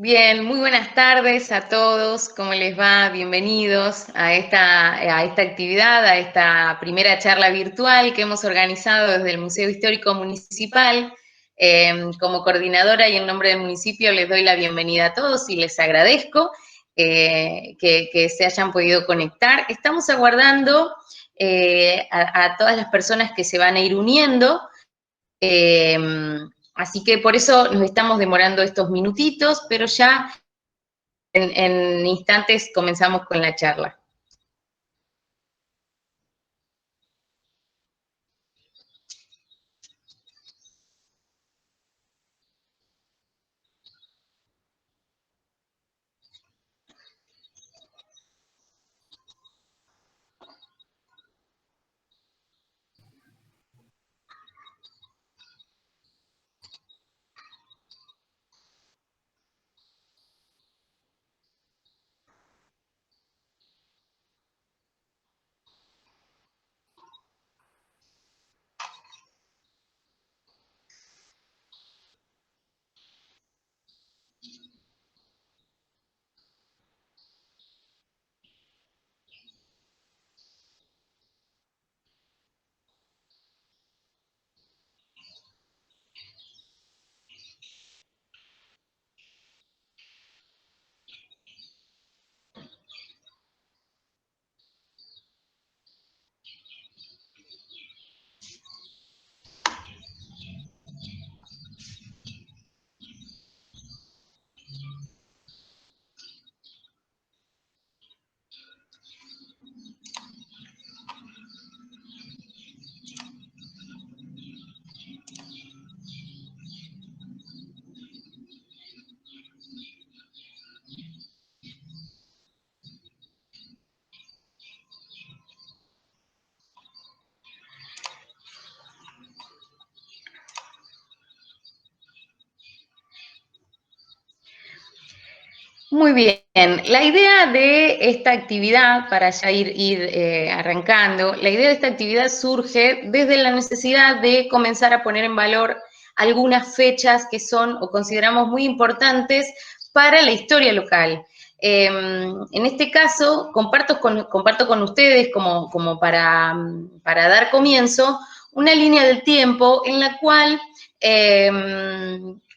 Bien, muy buenas tardes a todos, ¿cómo les va? Bienvenidos a esta actividad, a esta primera charla virtual que hemos organizado desde el Museo Histórico Municipal. Como coordinadora y en nombre del municipio les doy la bienvenida a todos y les agradezco que se hayan podido conectar. Estamos aguardando a todas las personas que se van a ir uniendo. Eh, Así que por eso nos estamos demorando estos minutitos, pero ya en instantes comenzamos con la charla. Muy bien, la idea de esta actividad, para ya ir arrancando, la idea de esta actividad surge desde la necesidad de comenzar a poner en valor algunas fechas que son o consideramos muy importantes para la historia local. En este caso, comparto con ustedes como para dar comienzo una línea del tiempo en la cual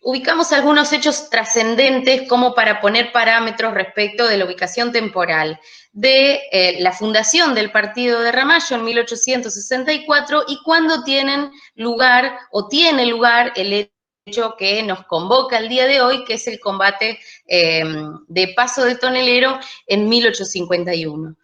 ubicamos algunos hechos trascendentes como para poner parámetros respecto de la ubicación temporal de la fundación del Partido de Ramallo en 1864 y cuándo tienen lugar o tiene lugar el hecho que nos convoca el día de hoy, que es el combate de Paso de Tonelero en 1851.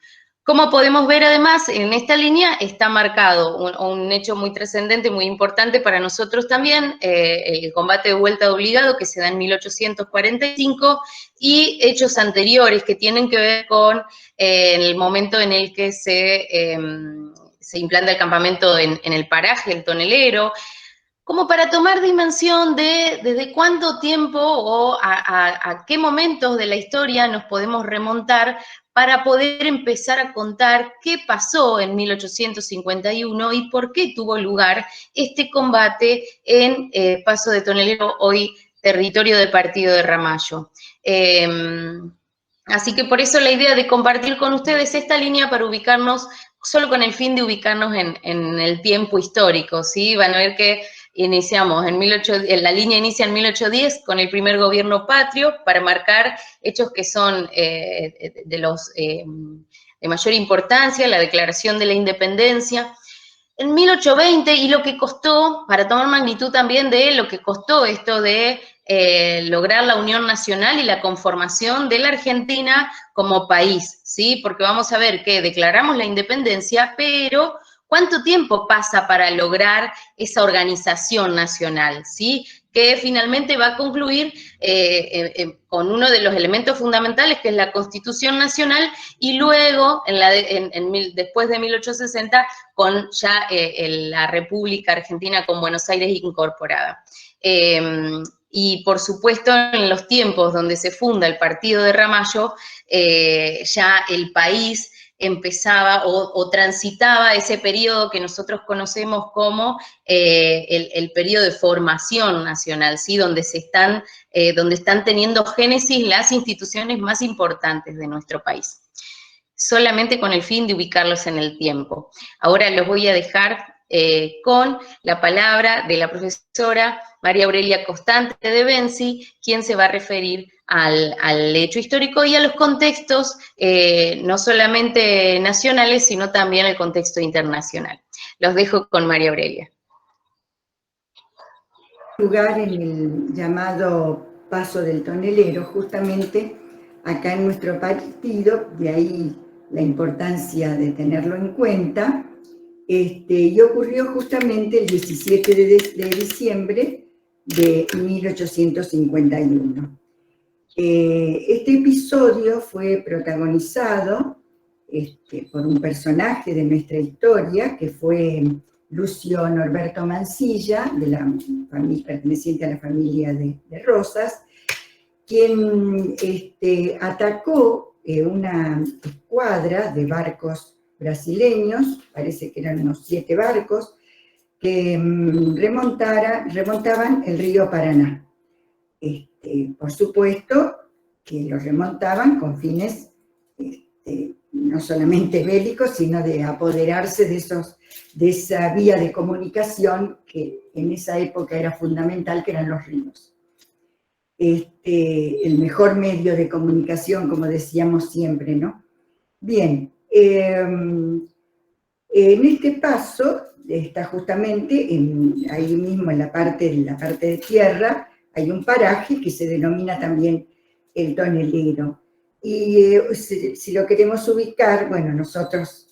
Como podemos ver, además, en esta línea está marcado un hecho muy trascendente, muy importante para nosotros también, el combate de vuelta de obligado que se da en 1845 y hechos anteriores que tienen que ver con el momento en el que se implanta el campamento en el paraje, el Tonelero, como para tomar dimensión de desde cuánto tiempo o a qué momentos de la historia nos podemos remontar para poder empezar a contar qué pasó en 1851 y por qué tuvo lugar este combate en Paso de Tonelero, hoy territorio del Partido de Ramallo. Así que por eso la idea de compartir con ustedes esta línea para ubicarnos, solo con el fin de ubicarnos en el tiempo histórico, ¿sí? Van a ver que iniciamos la línea inicia en 1810 con el primer gobierno patrio para marcar hechos que son de mayor importancia, la declaración de la independencia. En 1820, y lo que costó, para tomar magnitud también de lo que costó esto de lograr la unión nacional y la conformación de la Argentina como país, ¿sí? Porque vamos a ver que declaramos la independencia, pero ¿cuánto tiempo pasa para lograr esa organización nacional, ¿sí? Que finalmente va a concluir con uno de los elementos fundamentales, que es la Constitución Nacional, y luego, después de 1860, con ya la República Argentina con Buenos Aires incorporada. Y por supuesto, en los tiempos donde se funda el Partido de Ramallo, ya el país empezaba o transitaba ese periodo que nosotros conocemos como el periodo de formación nacional, ¿sí? Donde están teniendo génesis las instituciones más importantes de nuestro país, solamente con el fin de ubicarlos en el tiempo. Ahora los voy a dejar con la palabra de la profesora María Aurelia Constante de Benzi, quien se va a referir al hecho histórico y a los contextos, no solamente nacionales, sino también el contexto internacional. Los dejo con María Aurelia. Lugar en el llamado Paso del Tonelero, justamente acá en nuestro partido, de ahí la importancia de tenerlo en cuenta, y ocurrió justamente el 17 de diciembre de 1851. Este episodio fue protagonizado por un personaje de nuestra historia, que fue Lucio Norberto Mansilla, de la familia, perteneciente a la familia de Rosas, quien atacó una escuadra de barcos brasileños, parece que eran unos 7 barcos, que remontaban el río Paraná. Por supuesto que los remontaban con fines no solamente bélicos, sino de apoderarse de esa vía de comunicación que en esa época era fundamental, que eran los ríos. El mejor medio de comunicación, como decíamos siempre, ¿no? Bien, en este paso está justamente ahí mismo en la parte de tierra, hay un paraje que se denomina también el Tonelero. Y si lo queremos ubicar, bueno, nosotros,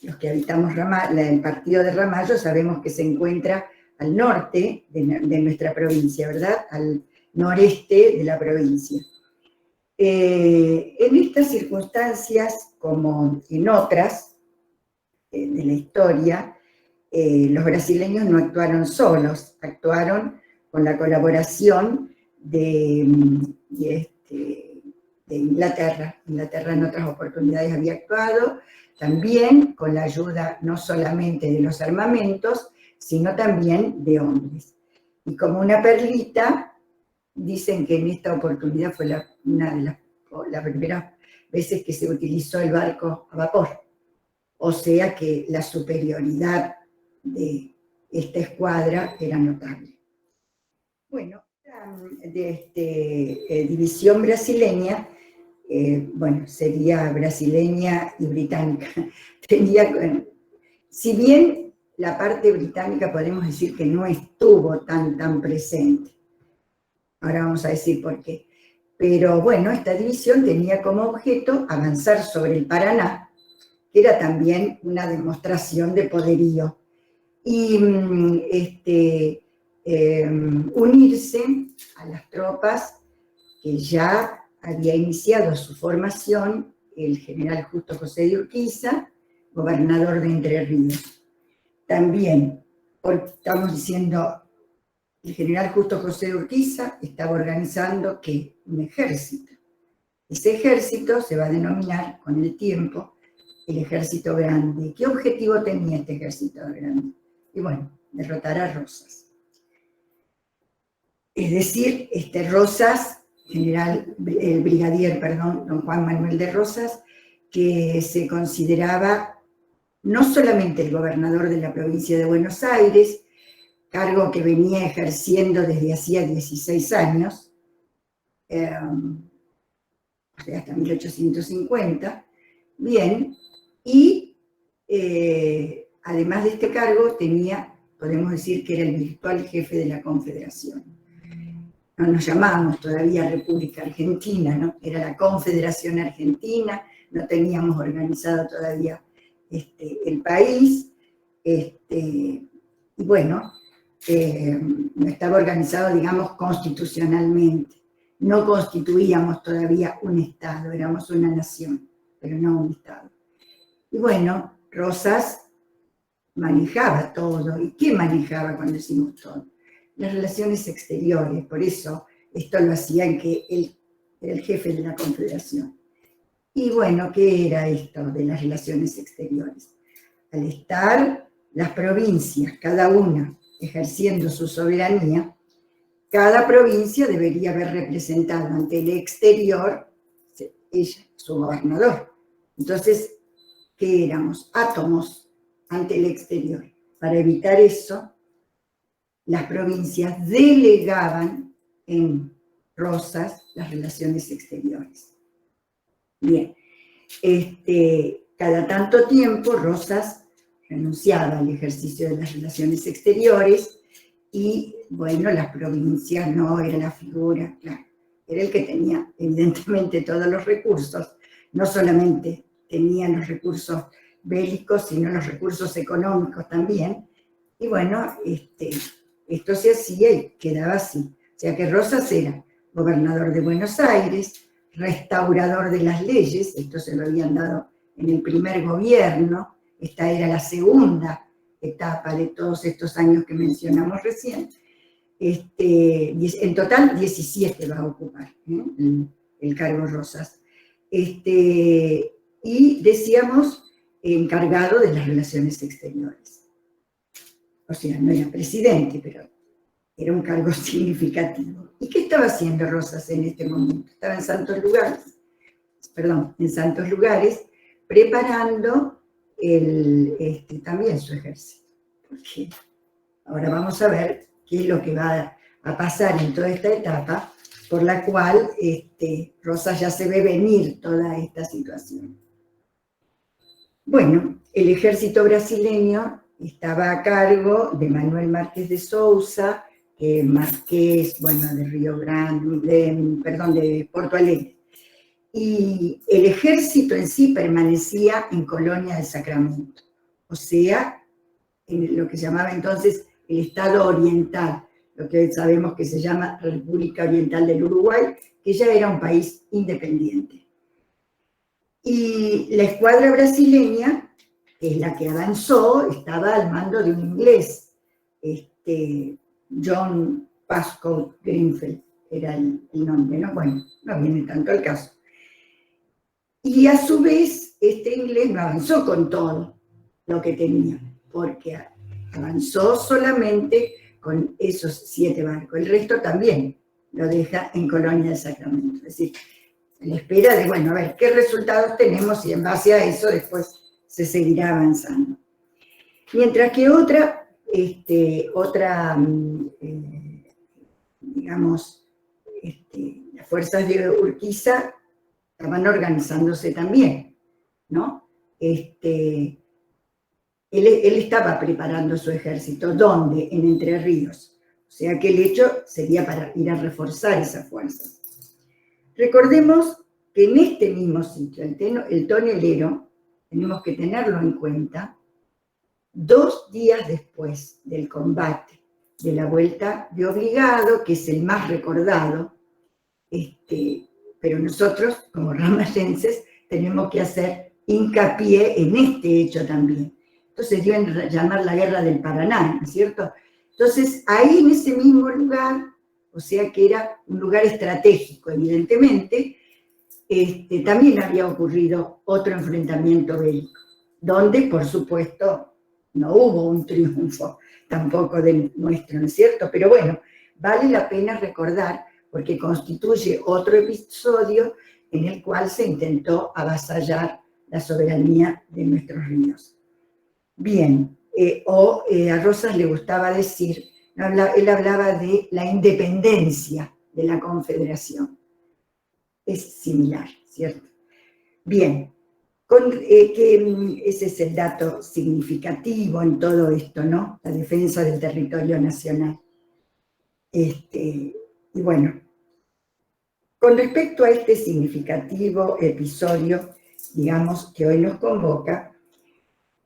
los que habitamos el partido de Ramallo, sabemos que se encuentra al norte de nuestra provincia, ¿verdad? Al noreste de la provincia. En estas circunstancias, como en otras de la historia, los brasileños no actuaron solos, actuaron con la colaboración de Inglaterra. Inglaterra en otras oportunidades había actuado, también con la ayuda no solamente de los armamentos, sino también de hombres. Y como una perlita, dicen que en esta oportunidad fue una de las primeras veces que se utilizó el barco a vapor. O sea que la superioridad de esta escuadra era notable. Bueno, de división brasileña, bueno, sería brasileña y británica. Si bien la parte británica podemos decir que no estuvo tan presente, ahora vamos a decir por qué, pero bueno, esta división tenía como objeto avanzar sobre el Paraná, que era también una demostración de poderío, y unirse a las tropas que ya había iniciado su formación el general Justo José de Urquiza, gobernador de Entre Ríos. También, porque estamos diciendo, el general Justo José de Urquiza estaba organizando ¿qué? Un ejército. Ese ejército se va a denominar con el tiempo el Ejército Grande. ¿Qué objetivo tenía este Ejército Grande? Y bueno, derrotar a Rosas. Es decir, Rosas, el brigadier, don Juan Manuel de Rosas, que se consideraba no solamente el gobernador de la provincia de Buenos Aires, cargo que venía ejerciendo desde hacía 16 años, o sea, hasta 1850, bien, y además de este cargo podemos decir que era el virtual jefe de la Confederación. No nos llamábamos todavía República Argentina, ¿no? Era la Confederación Argentina, no teníamos organizado todavía el país, y bueno, no estaba organizado, digamos, constitucionalmente. No constituíamos todavía un Estado, éramos una nación, pero no un Estado. Y bueno, Rosas manejaba todo. ¿Y qué manejaba cuando decimos todo? Las relaciones exteriores, por eso esto lo hacía en que él era el jefe de la Confederación. Y bueno, ¿qué era esto de las relaciones exteriores? Al estar las provincias, cada una ejerciendo su soberanía, cada provincia debería haber representado ante el exterior, ella, su gobernador. Entonces, ¿qué éramos? Átomos ante el exterior. Para evitar eso, las provincias delegaban en Rosas las relaciones exteriores. Bien, cada tanto tiempo Rosas renunciaba al ejercicio de las relaciones exteriores y, bueno, las provincias no era la figura, claro, era el que tenía evidentemente todos los recursos, no solamente tenía los recursos bélicos, sino los recursos económicos también, y bueno, esto se hacía y quedaba así. O sea que Rosas era gobernador de Buenos Aires, restaurador de las leyes, esto se lo habían dado en el primer gobierno, esta era la segunda etapa de todos estos años que mencionamos recién. En total 17 va a ocupar el cargo Rosas. Y decíamos, encargado de las relaciones exteriores. O sea, no era presidente, pero era un cargo significativo. ¿Y qué estaba haciendo Rosas en este momento? Estaba en Santos Lugares, preparando también su ejército. Porque ahora vamos a ver qué es lo que va a pasar en toda esta etapa, por la cual Rosas ya se ve venir toda esta situación. Bueno, el ejército brasileño estaba a cargo de Manuel Márquez de Sousa, Marqués, bueno, de Río Grande, de Porto Alegre. Y el ejército en sí permanecía en Colonia del Sacramento, o sea, en lo que se llamaba entonces el Estado Oriental, lo que hoy sabemos que se llama República Oriental del Uruguay, que ya era un país independiente. Y la escuadra brasileña, que es la que avanzó, estaba al mando de un inglés, John Pascoe Grenfell era el nombre, ¿no? Bueno, no viene tanto al caso. Y a su vez, este inglés no avanzó con todo lo que tenía, porque avanzó solamente con esos 7 barcos. El resto también lo deja en Colonia del Sacramento. Es decir, en espera de, bueno, a ver qué resultados tenemos y en base a eso después se seguirá avanzando. Mientras que digamos, las fuerzas de Urquiza estaban organizándose también, ¿no? Él estaba preparando su ejército. ¿Dónde? En Entre Ríos. O sea que el hecho sería para ir a reforzar esas fuerzas. Recordemos que en este mismo sitio, el tonelero, tenemos que tenerlo en cuenta, 2 días después del combate de la Vuelta de Obligado, que es el más recordado, pero nosotros, como ramayenses, tenemos que hacer hincapié en este hecho también. Entonces dio en llamar la Guerra del Paraná, ¿no es cierto? Entonces, ahí en ese mismo lugar, o sea que era un lugar estratégico, evidentemente, también había ocurrido otro enfrentamiento bélico, donde, por supuesto, no hubo un triunfo tampoco del nuestro, ¿no es cierto? Pero bueno, vale la pena recordar, porque constituye otro episodio en el cual se intentó avasallar la soberanía de nuestros ríos. Bien, a Rosas le gustaba decir, él hablaba de la independencia de la Confederación. Es similar, ¿cierto? Bien, ese es el dato significativo en todo esto, ¿no? La defensa del territorio nacional. Y bueno, con respecto a este significativo episodio, digamos, que hoy nos convoca,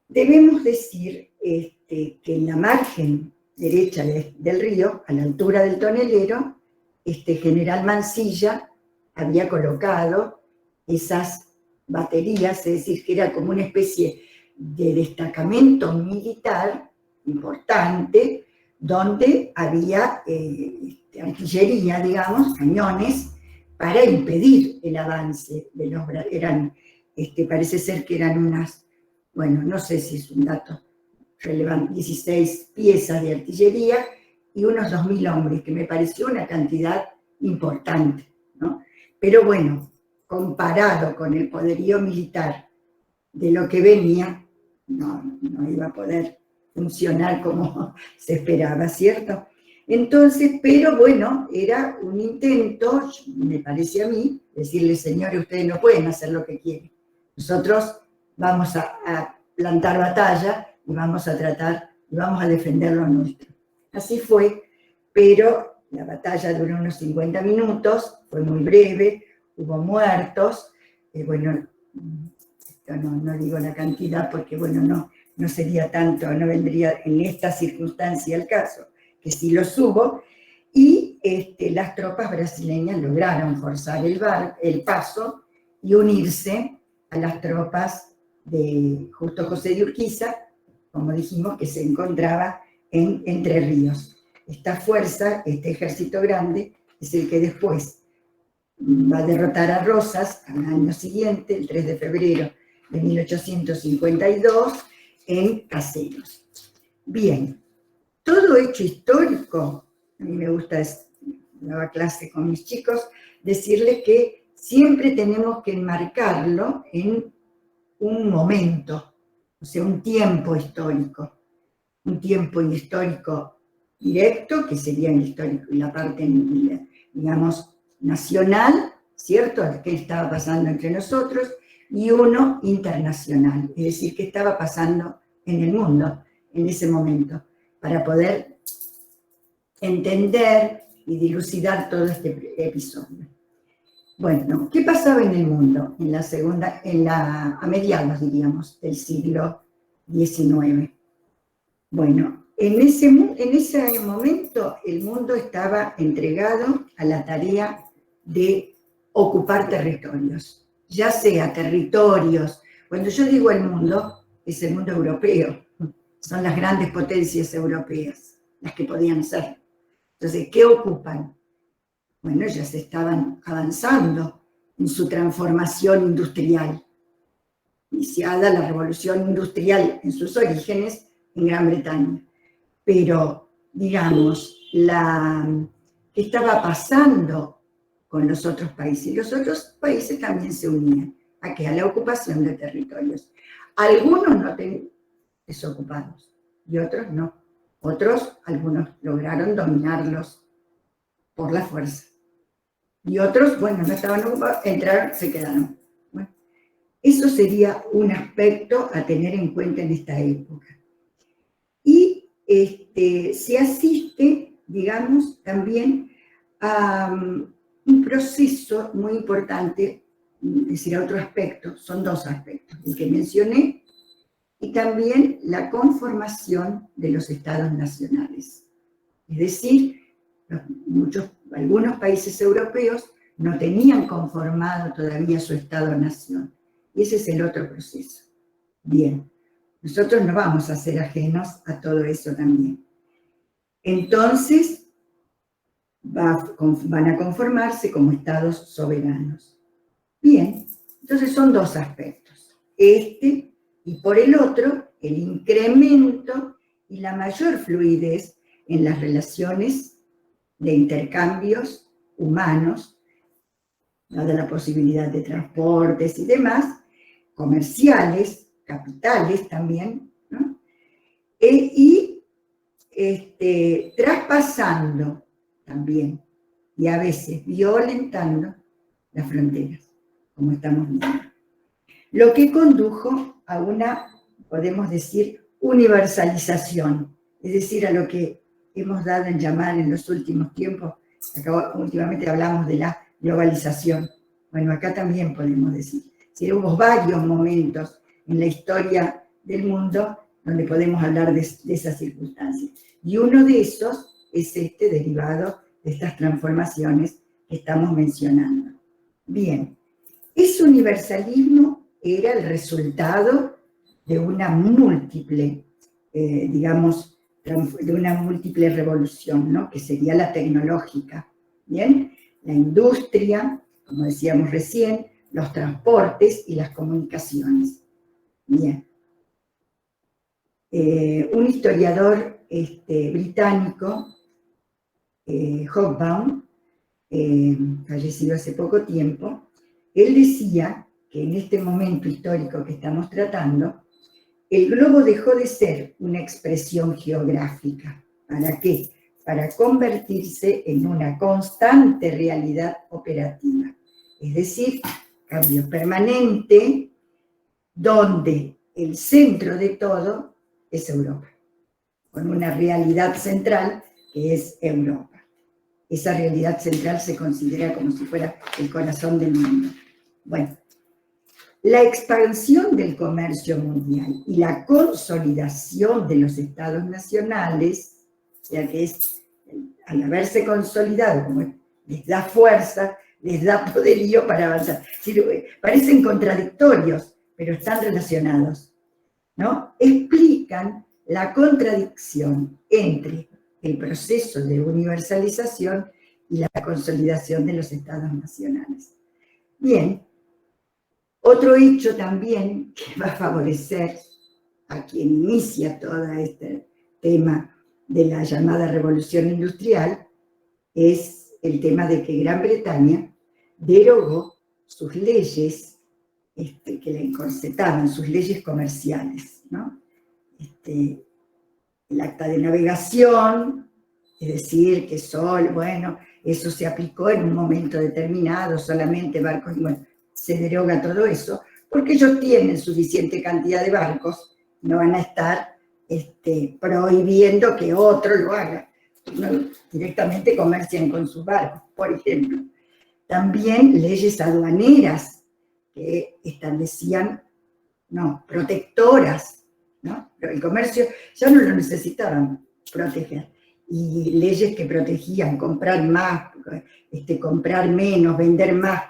debemos decir que en la margen derecha del río, a la altura del tonelero, general Mansilla había colocado esas baterías, es decir, que era como una especie de destacamento militar importante, donde había artillería, digamos, cañones, para impedir el avance de los parece ser que eran unas, bueno, no sé si es un dato relevante, 16 piezas de artillería y unos 2.000 hombres, que me pareció una cantidad importante, ¿no? Pero bueno, comparado con el poderío militar de lo que venía, no iba a poder funcionar como se esperaba, ¿cierto? Entonces, pero bueno, era un intento, me parece a mí, decirle, señores, ustedes no pueden hacer lo que quieren. Nosotros vamos a plantar batalla y vamos a tratar, y vamos a defender lo nuestro. Así fue, pero la batalla duró unos 50 minutos, fue muy breve, hubo muertos, bueno, no digo la cantidad porque, bueno, no sería tanto, no vendría en esta circunstancia el caso, que sí los hubo, y las tropas brasileñas lograron forzar el paso y unirse a las tropas de Justo José de Urquiza, como dijimos, que se encontraba en Entre Ríos. Esta fuerza, este ejército grande, es el que después va a derrotar a Rosas al año siguiente, el 3 de febrero de 1852, en Caseros. Bien, todo hecho histórico, a mí me gusta, daba clase con mis chicos, decirles que siempre tenemos que enmarcarlo en un momento, o sea, un tiempo histórico directo, que sería el histórico, y la parte, digamos, nacional, ¿cierto?, qué estaba pasando entre nosotros, y uno internacional, es decir, qué estaba pasando en el mundo en ese momento, para poder entender y dilucidar todo este episodio. Bueno, ¿qué pasaba en el mundo a mediados, diríamos, del siglo XIX? Bueno, en ese momento el mundo estaba entregado a la tarea de ocupar territorios, ya sea territorios, cuando yo digo el mundo, es el mundo europeo, son las grandes potencias europeas, las que podían ser. Entonces, ¿qué ocupan? Bueno, ya se estaban avanzando en su transformación industrial. Iniciada la revolución industrial en sus orígenes en Gran Bretaña. Pero, digamos, ¿qué estaba pasando con los otros países? Los otros países también se unían a la ocupación de territorios. Algunos no tenían desocupados y otros no. Algunos lograron dominarlos por la fuerza. Y otros, bueno, no estaban ocupados, entraron, se quedaron. Bueno, eso sería un aspecto a tener en cuenta en esta época. Y se asiste, digamos, también a un proceso muy importante, es decir, a otro aspecto, son dos aspectos, el que mencioné, y también la conformación de los estados nacionales. Es decir, algunos países europeos no tenían conformado todavía su estado-nación. Y ese es el otro proceso. Bien, nosotros no vamos a ser ajenos a todo eso también. Entonces, van a conformarse como estados soberanos. Bien, entonces son dos aspectos. Y por el otro, el incremento y la mayor fluidez en las relaciones de intercambios humanos, dada la posibilidad de transportes y demás, comerciales, capitales también, ¿no? Traspasando también, y a veces violentando las fronteras, como estamos viendo. Lo que condujo a una, podemos decir, universalización, es decir, a lo que hemos dado en llamar en los últimos tiempos, últimamente hablamos de la globalización. Bueno, acá también podemos decir, hubo varios momentos en la historia del mundo donde podemos hablar de esas circunstancias. Y uno de esos es derivado de estas transformaciones que estamos mencionando. Bien, ese universalismo era el resultado de una múltiple, digamos, de una múltiple revolución, ¿no?, que sería la tecnológica. Bien, la industria, como decíamos recién, los transportes y las comunicaciones. Bien. Un historiador británico, Hobsbawm, fallecido hace poco tiempo, él decía que en este momento histórico que estamos tratando, el globo dejó de ser una expresión geográfica. ¿Para qué? Para convertirse en una constante realidad operativa. Es decir, cambio permanente, donde el centro de todo es Europa, con una realidad central que es Europa. Esa realidad central se considera como si fuera el corazón del mundo. Bueno, la expansión del comercio mundial y la consolidación de los estados nacionales, ya que es, al haberse consolidado, como les da fuerza, les da poderío para avanzar. Parecen contradictorios, pero están relacionados, ¿no? Explican la contradicción entre el proceso de universalización y la consolidación de los estados nacionales. Bien, otro hecho también que va a favorecer a quien inicia todo este tema de la llamada revolución industrial es el tema de que Gran Bretaña derogó sus leyes que la encorsetaban, sus leyes comerciales, ¿no? El acta de navegación, es decir, que bueno, eso se aplicó en un momento determinado, solamente barcos, y bueno, se deroga todo eso, porque ellos tienen suficiente cantidad de barcos, no van a estar prohibiendo que otro lo haga. No, directamente comercian con sus barcos, por ejemplo. También leyes aduaneras que establecían, protectoras, ¿no? Pero el comercio ya no lo necesitaban proteger. Y leyes que protegían comprar más, comprar menos, vender más,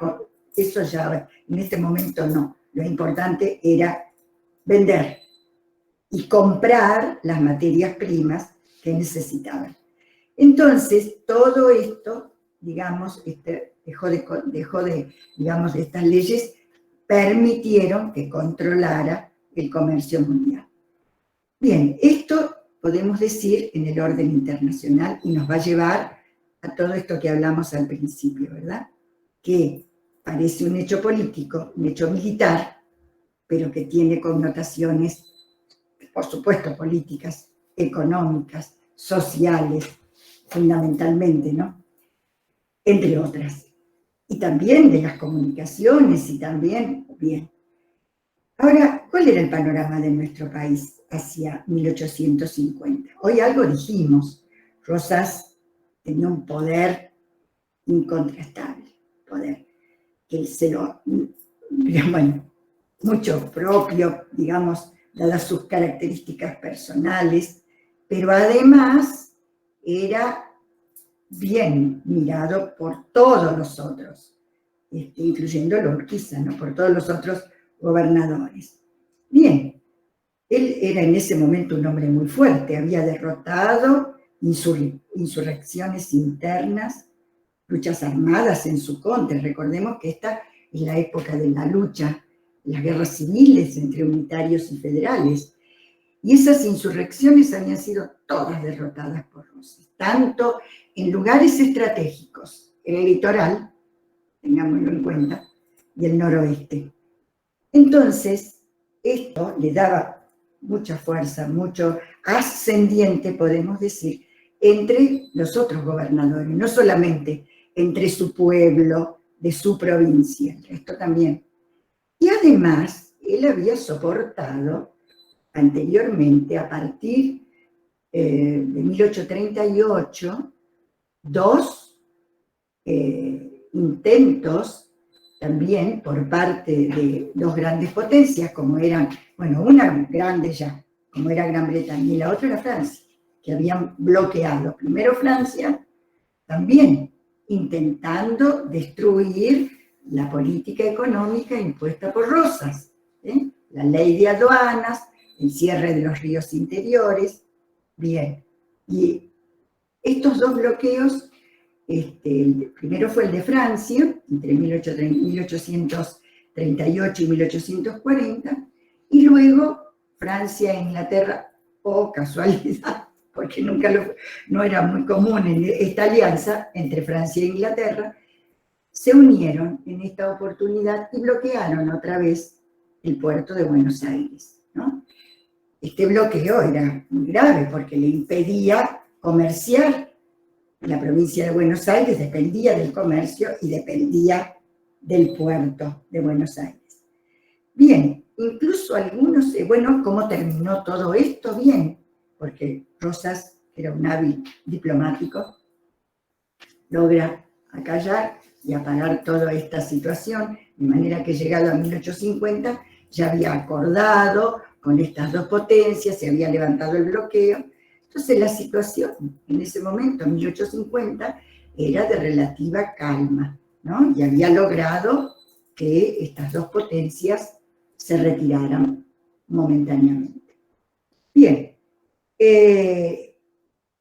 eso ya en este momento no. Lo importante era vender y comprar las materias primas que necesitaban. Entonces, todo esto, digamos, digamos, estas leyes permitieron que controlara el comercio mundial. Bien, esto podemos decir en el orden internacional y nos va a llevar a todo esto que hablamos al principio, ¿verdad? Que parece un hecho político, un hecho militar, pero que tiene connotaciones, por supuesto, políticas, económicas, sociales, fundamentalmente, ¿no? Entre otras. Y también de las comunicaciones y también, bien. Ahora, ¿cuál era el panorama de nuestro país hacia 1850? Hoy algo dijimos. Rosas tenía un poder incontrastable, poder que bueno, mucho propio, digamos, dadas sus características personales, pero además era bien mirado por todos los otros, incluyendo Urquiza, ¿no? Por todos los otros gobernadores. Bien, él era en ese momento un hombre muy fuerte, había derrotado insurrecciones internas, luchas armadas en su contra. Recordemos que esta es la época de la lucha, las guerras civiles entre unitarios y federales. Y esas insurrecciones habían sido todas derrotadas por Rosas, tanto en lugares estratégicos, el litoral, tengámoslo en cuenta, y el noroeste. Entonces, esto le daba mucha fuerza, mucho ascendiente, podemos decir, entre los otros gobernadores, no solamente entre su pueblo, de su provincia, esto también. Y además, él había soportado anteriormente, a partir de 1838, dos intentos también por parte de dos grandes potencias, como eran, bueno, una grande ya, como era Gran Bretaña, y la otra era Francia, que habían bloqueado. Primero Francia, también intentando destruir la política económica impuesta por Rosas, la ley de aduanas, el cierre de los ríos interiores. Bien, y estos dos bloqueos el primero fue el de Francia, entre 1838 y 1840, y luego Francia e Inglaterra, o casualidad, porque no era muy común esta alianza entre Francia e Inglaterra, se unieron en esta oportunidad y bloquearon otra vez el puerto de Buenos Aires, ¿no? Este bloqueo era muy grave porque le impedía comerciar. La provincia de Buenos Aires dependía del comercio y dependía del puerto de Buenos Aires. Bien, incluso algunos, bueno, ¿cómo terminó todo esto? Bien, porque Rosas, que era un hábil diplomático, logra acallar y apagar toda esta situación, de manera que llegado a 1850 ya había acordado con estas dos potencias, se había levantado el bloqueo. Entonces la situación en ese momento, en 1850, era de relativa calma, ¿no? Y había logrado que estas dos potencias se retiraran momentáneamente. Bien,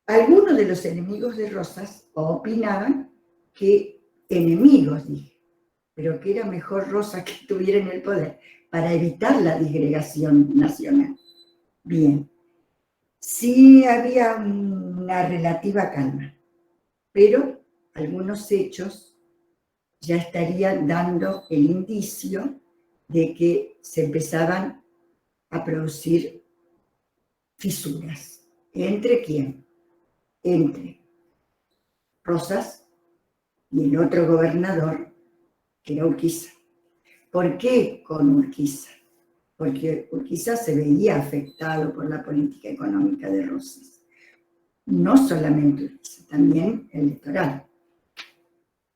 algunos de los enemigos de Rosas opinaban que, enemigos dije, pero que era mejor Rosas que estuviera en el poder para evitar la disgregación nacional. Bien, sí había una relativa calma, pero algunos hechos ya estarían dando el indicio de que se empezaban a producir fisuras. ¿Entre quién? Entre Rosas y el otro gobernador, que era Urquiza. ¿Por qué con Urquiza? Porque Urquiza se veía afectado por la política económica de Rosas. No solamente Urquiza, también el litoral,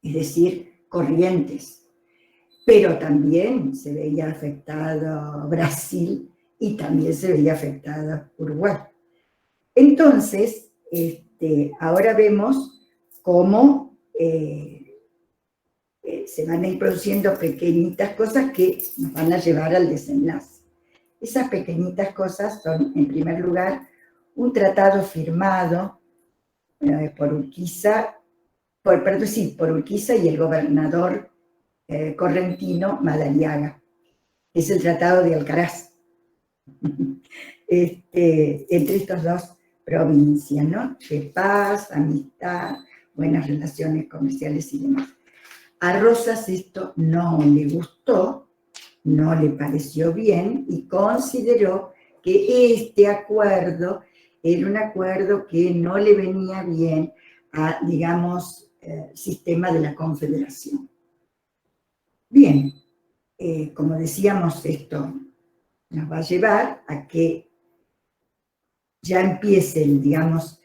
es decir, Corrientes. Pero también se veía afectado Brasil y también se veía afectado Uruguay. Entonces, ahora vemos cómo se van a ir produciendo pequeñitas cosas que nos van a llevar al desenlace. Esas pequeñitas cosas son, en primer lugar, un tratado firmado por Urquiza, por Urquiza y el gobernador correntino Madariaga. Es el Tratado de Alcaraz, entre estas dos provincias, ¿no? De paz, amistad, buenas relaciones comerciales y demás. A Rosas esto no le gustó, no le pareció bien y consideró que este acuerdo era un acuerdo que no le venía bien a, digamos, sistema de la Confederación. Bien, como decíamos, esto nos va a llevar a que ya empiecen, digamos,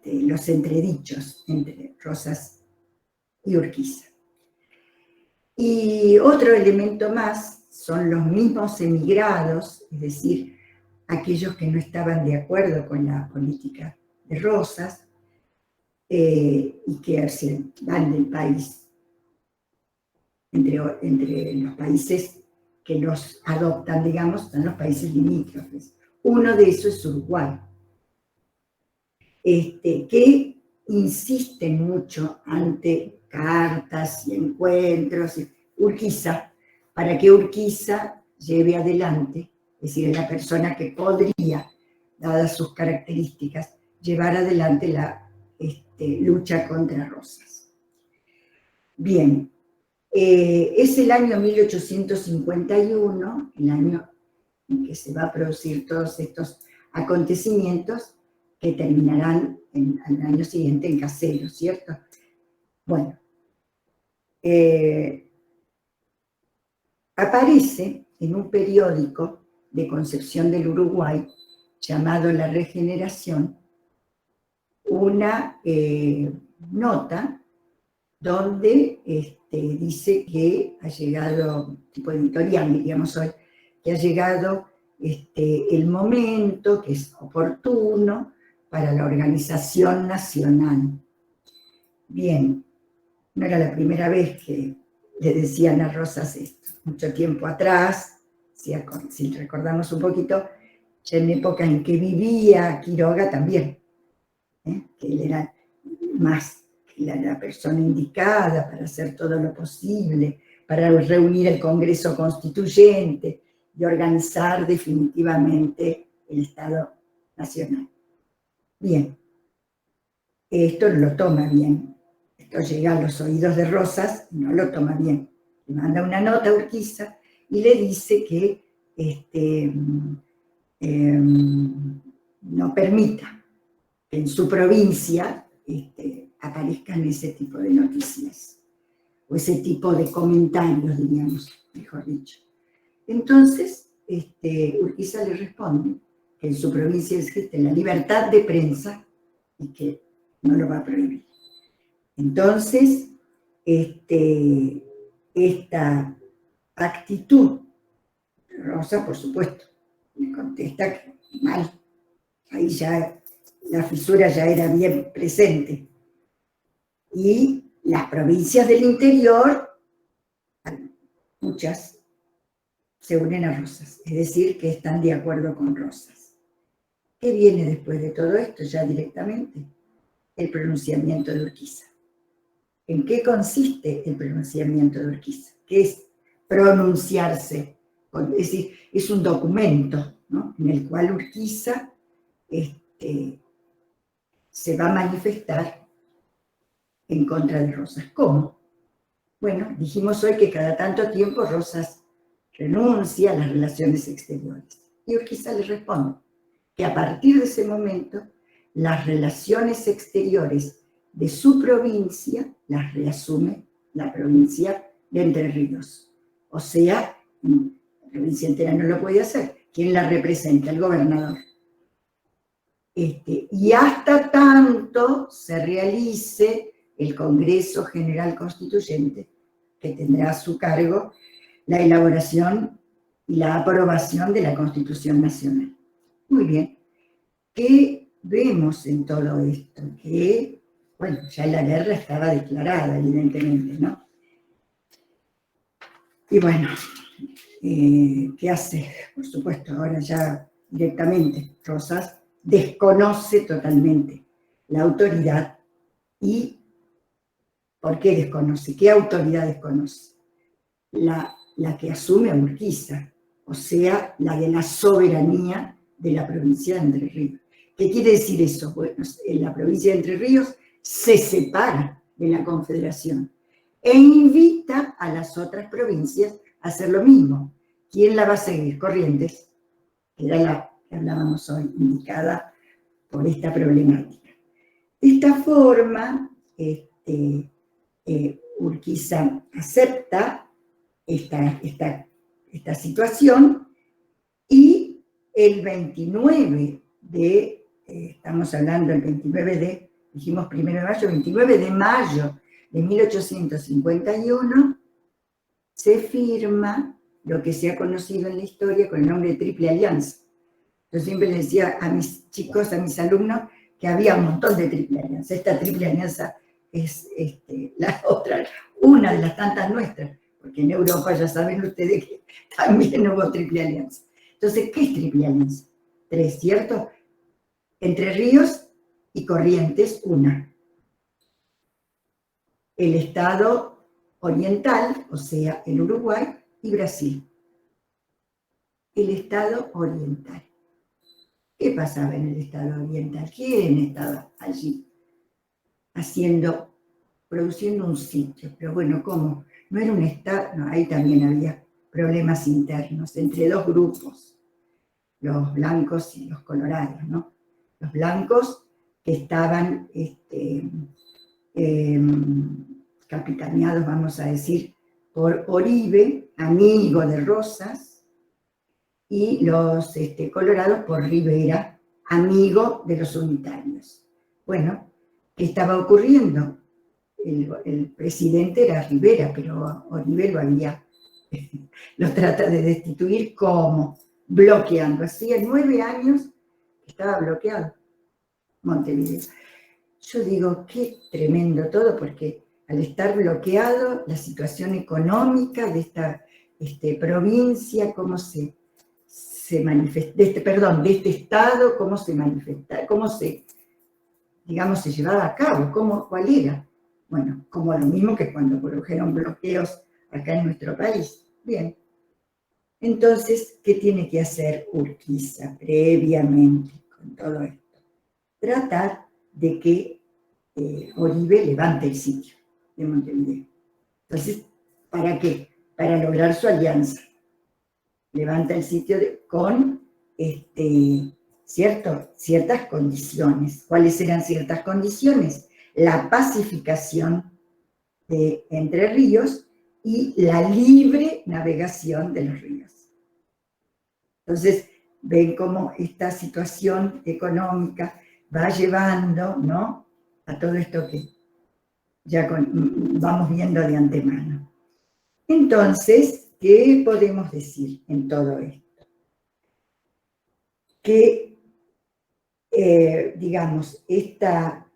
los entredichos entre Rosas y Urquiza. Y otro elemento más son los mismos emigrados, es decir, aquellos que no estaban de acuerdo con la política de Rosas y que se van del país, entre los países que los adoptan, digamos, son los países limítrofes. Uno de esos es Uruguay, que insiste mucho ante cartas y encuentros, Urquiza, para que Urquiza lleve adelante, es decir, la persona que podría, dadas sus características, llevar adelante la lucha contra Rosas. Bien, es el año 1851, el año en que se va a producir todos estos acontecimientos que terminarán al año siguiente en Caseros, ¿cierto? Bueno, aparece en un periódico de Concepción del Uruguay llamado La Regeneración una nota donde dice que ha llegado, tipo editorial diríamos hoy, que ha llegado el momento que es oportuno para la organización nacional. Bien, no era la primera vez que le decían a Rosas esto. Mucho tiempo atrás, si recordamos un poquito, ya en época en que vivía Quiroga también, que él era más la persona indicada para hacer todo lo posible, para reunir el Congreso Constituyente y organizar definitivamente el Estado Nacional. Bien, esto no lo toma bien, esto llega a los oídos de Rosas y no lo toma bien. Le manda una nota a Urquiza y le dice que no permita que en su provincia aparezcan ese tipo de noticias, o ese tipo de comentarios, diríamos, mejor dicho. Entonces, Urquiza le responde que en su provincia existe la libertad de prensa y que no lo va a prohibir. Entonces, esta actitud, Rosa, por supuesto, le contesta que mal, ahí ya la fisura ya era bien presente. Y las provincias del interior, muchas, se unen a Rosas, es decir, que están de acuerdo con Rosas. ¿Qué viene después de todo esto ya directamente? El pronunciamiento de Urquiza. ¿En qué consiste el pronunciamiento de Urquiza? ¿Qué es pronunciarse? Es decir, es un documento, ¿no?, en el cual Urquiza se va a manifestar en contra de Rosas. ¿Cómo? Bueno, dijimos hoy que cada tanto tiempo Rosas renuncia a las relaciones exteriores. Y Urquiza le responde que a partir de ese momento las relaciones exteriores de su provincia las reasume la provincia de Entre Ríos. O sea, la provincia entera no lo puede hacer. ¿Quién la representa? El gobernador. Y hasta tanto se realice el Congreso General Constituyente, que tendrá a su cargo la elaboración y la aprobación de la Constitución Nacional. Muy bien. ¿Qué vemos en todo esto? Que, bueno, ya la guerra estaba declarada, evidentemente, ¿no? Y bueno, ¿qué hace? Por supuesto, ahora ya directamente Rosas desconoce totalmente la autoridad. ¿Y por qué desconoce? ¿Qué autoridad desconoce? La que asume a Urquiza, o sea, la de la soberanía de la provincia de Entre Ríos. ¿Qué quiere decir eso? Bueno, en la provincia de Entre Ríos se separa de la Confederación e invita a las otras provincias a hacer lo mismo. ¿Quién la va a seguir? Corrientes, que era la que hablábamos hoy, indicada por esta problemática. De esta forma, Urquiza acepta esta situación y el 29 de, estamos hablando del 29 de, dijimos 1 de mayo, 29 de mayo de 1851, se firma lo que se ha conocido en la historia con el nombre de Triple Alianza. Yo siempre les decía a mis chicos, a mis alumnos, que había un montón de Triple Alianza. Esta Triple Alianza es la otra, una de las tantas nuestras, porque en Europa ya saben ustedes que también hubo Triple Alianza. Entonces, ¿qué es Triple Alianza? 3, ¿cierto? Entre Ríos y Corrientes, una. El Estado oriental, o sea, el Uruguay y Brasil. El Estado oriental. ¿Qué pasaba en el Estado oriental? ¿Quién estaba allí produciendo un sitio? Pero bueno, ¿cómo? No era un Estado, no, ahí también había problemas internos entre dos grupos, los blancos y los colorados, ¿no? Los blancos que estaban capitaneados, vamos a decir, por Oribe, amigo de Rosas, y los colorados por Rivera, amigo de los unitarios. Bueno, ¿qué estaba ocurriendo? El presidente era Rivera, pero Oribe lo trata de destituir como bloqueando. Hacía 9 años que estaba bloqueado Montevideo. Yo digo, qué tremendo todo, porque al estar bloqueado, la situación económica de esta provincia, cómo se manifesta, de este estado, cómo se manifesta, cómo se, digamos, se llevaba a cabo, cuál era. Bueno, como lo mismo que cuando produjeron bloqueos acá en nuestro país. Bien. Entonces, ¿qué tiene que hacer Urquiza previamente con todo esto? Tratar de que Oribe levante el sitio de Montevideo. Entonces, ¿para qué? Para lograr su alianza. Levanta el sitio con ciertas condiciones. ¿Cuáles eran ciertas condiciones? La pacificación de Entre Ríos y la libre navegación de los ríos. Entonces, ven cómo esta situación económica va llevando, ¿no?, a todo esto que ya vamos viendo de antemano. Entonces, ¿qué podemos decir en todo esto? Que, digamos, esta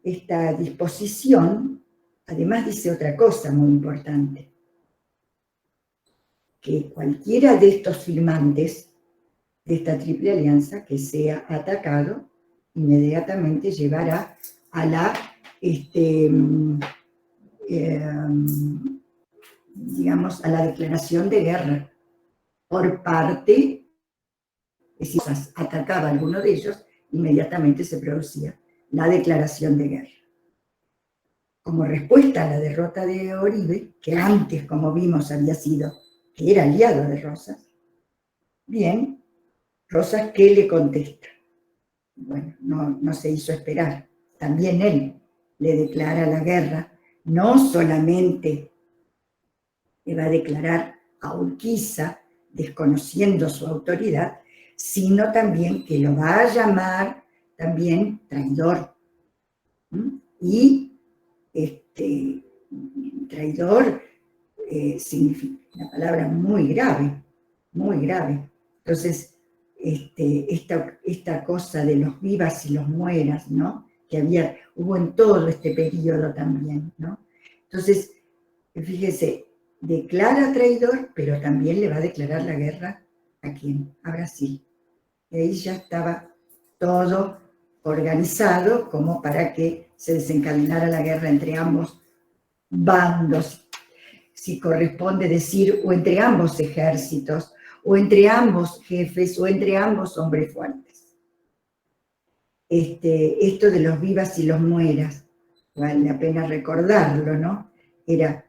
disposición, además dice otra cosa muy importante, que cualquiera de estos firmantes de esta triple alianza que sea atacado, inmediatamente llevará a la, digamos, a la declaración de guerra por parte, si atacaba a alguno de ellos, inmediatamente se producía la declaración de guerra. Como respuesta a la derrota de Oribe, que antes, como vimos, había sido, que era aliado de Rosas, bien, Rosas, ¿qué le contesta? Bueno, no se hizo esperar. También él le declara la guerra. No solamente le va a declarar a Urquiza, desconociendo su autoridad, sino también que lo va a llamar también traidor. Y traidor significa una palabra muy grave, muy grave. Entonces, esta cosa de los vivas y los mueras, ¿no?, que hubo en todo este periodo también, ¿no? Entonces, fíjese, declara traidor, pero también le va a declarar la guerra ¿a quién? A Brasil. Y ahí ya estaba todo organizado como para que se desencadenara la guerra entre ambos bandos, si corresponde decir, o entre ambos ejércitos, o entre ambos jefes, o entre ambos hombres fuertes. Esto de los vivas y los mueras, vale la pena recordarlo, ¿no? Era,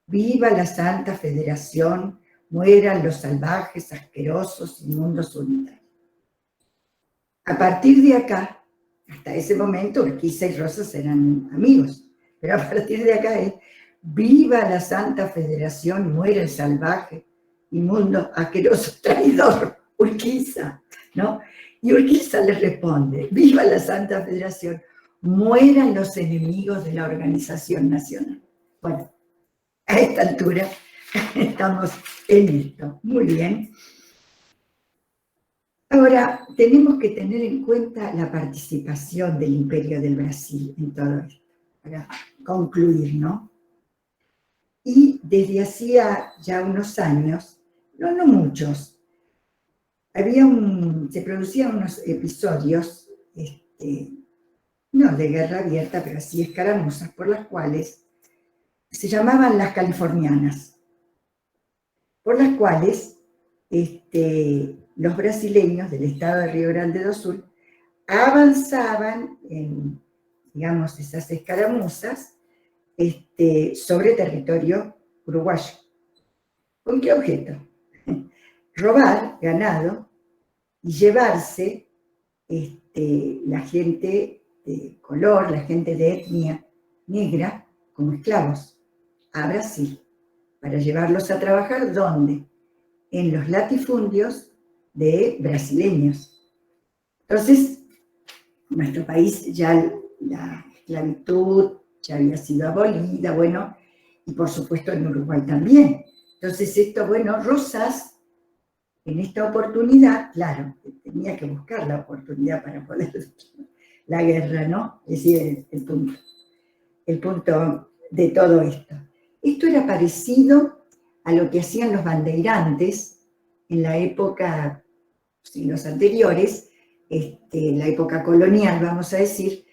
viva la Santa Federación, mueran los salvajes, asquerosos, inmundos unitarios. A partir de acá, hasta ese momento, Urquiza y Rosas eran amigos, pero a partir de acá es, viva la Santa Federación, muera el salvaje, inmundo, asqueroso, traidor, Urquiza, ¿no? Y Urquiza le responde, viva la Santa Federación, mueran los enemigos de la organización nacional. Bueno, a esta altura estamos en esto. Muy bien. Ahora, tenemos que tener en cuenta la participación del Imperio del Brasil en todo esto, para concluir, ¿no? Y desde hacía ya unos años, no muchos, se producían unos episodios, no de guerra abierta, pero sí escaramuzas, por las cuales se llamaban las californianas, por las cuales los brasileños del estado de Río Grande do Sul avanzaban en, digamos, esas escaramuzas sobre territorio uruguayo. ¿Con qué objeto? Robar ganado y llevarse la gente de color, la gente de etnia negra, como esclavos, a Brasil, para llevarlos a trabajar, ¿dónde? En los latifundios de brasileños. Entonces, en nuestro país ya la esclavitud ya había sido abolida, bueno, y por supuesto en Uruguay también. Entonces esto, bueno, Rosas, en esta oportunidad, claro, tenía que buscar la oportunidad para poder la guerra, ¿no? Es decir, el punto de todo esto. Esto era parecido a lo que hacían los bandeirantes en la época, siglos anteriores, la época colonial, vamos a decir,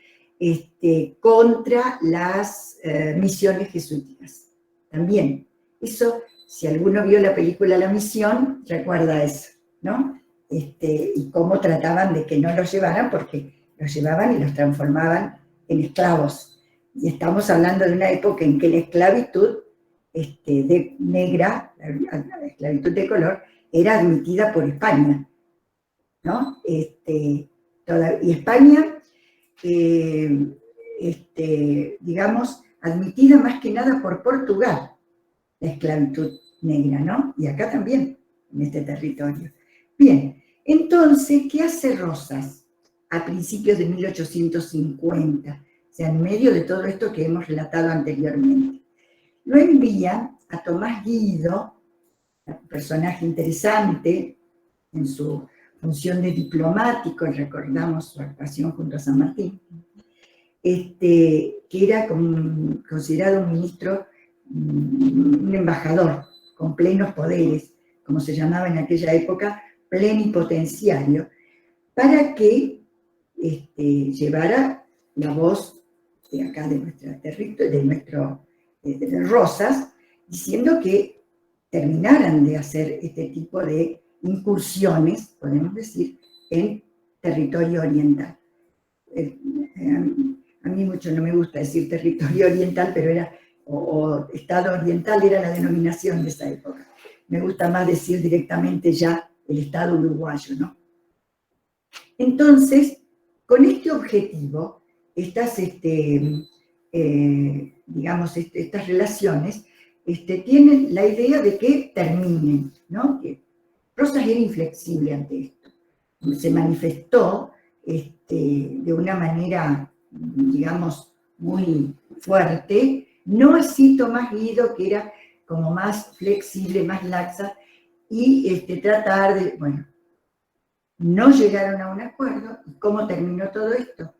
contra las misiones jesuíticas. También, eso, si alguno vio la película La Misión, recuerda eso, ¿no? Y cómo trataban de que no los llevaran, porque los llevaban y los transformaban en esclavos. Y estamos hablando de una época en que la esclavitud negra, la esclavitud de color, era admitida por España, ¿no? Y España, digamos, admitida más que nada por Portugal, la esclavitud negra, ¿no? Y acá también, en este territorio. Bien, entonces, ¿qué hace Rosas a principios de 1850? O sea, en medio de todo esto que hemos relatado anteriormente. Lo envía a Tomás Guido, un personaje interesante en su función de diplomático, recordamos su actuación junto a San Martín, que era considerado un ministro, un embajador con plenos poderes, como se llamaba en aquella época, plenipotenciario, para que llevara la voz de acá, de nuestro territorio, de Rosas, diciendo que terminaran de hacer este tipo de incursiones, podemos decir, en territorio oriental. A mí mucho no me gusta decir territorio oriental, pero era, o Estado oriental era la denominación de esa época. Me gusta más decir directamente ya el Estado uruguayo, ¿no? Entonces, con este objetivo, estas relaciones tienen la idea de que terminen, ¿no? Que Rosas era inflexible ante esto. Se manifestó de una manera, digamos, muy fuerte, no así Tomás Guido, que era como más flexible, más laxa, y tratar de, bueno, no llegaron a un acuerdo. ¿Y cómo terminó todo esto?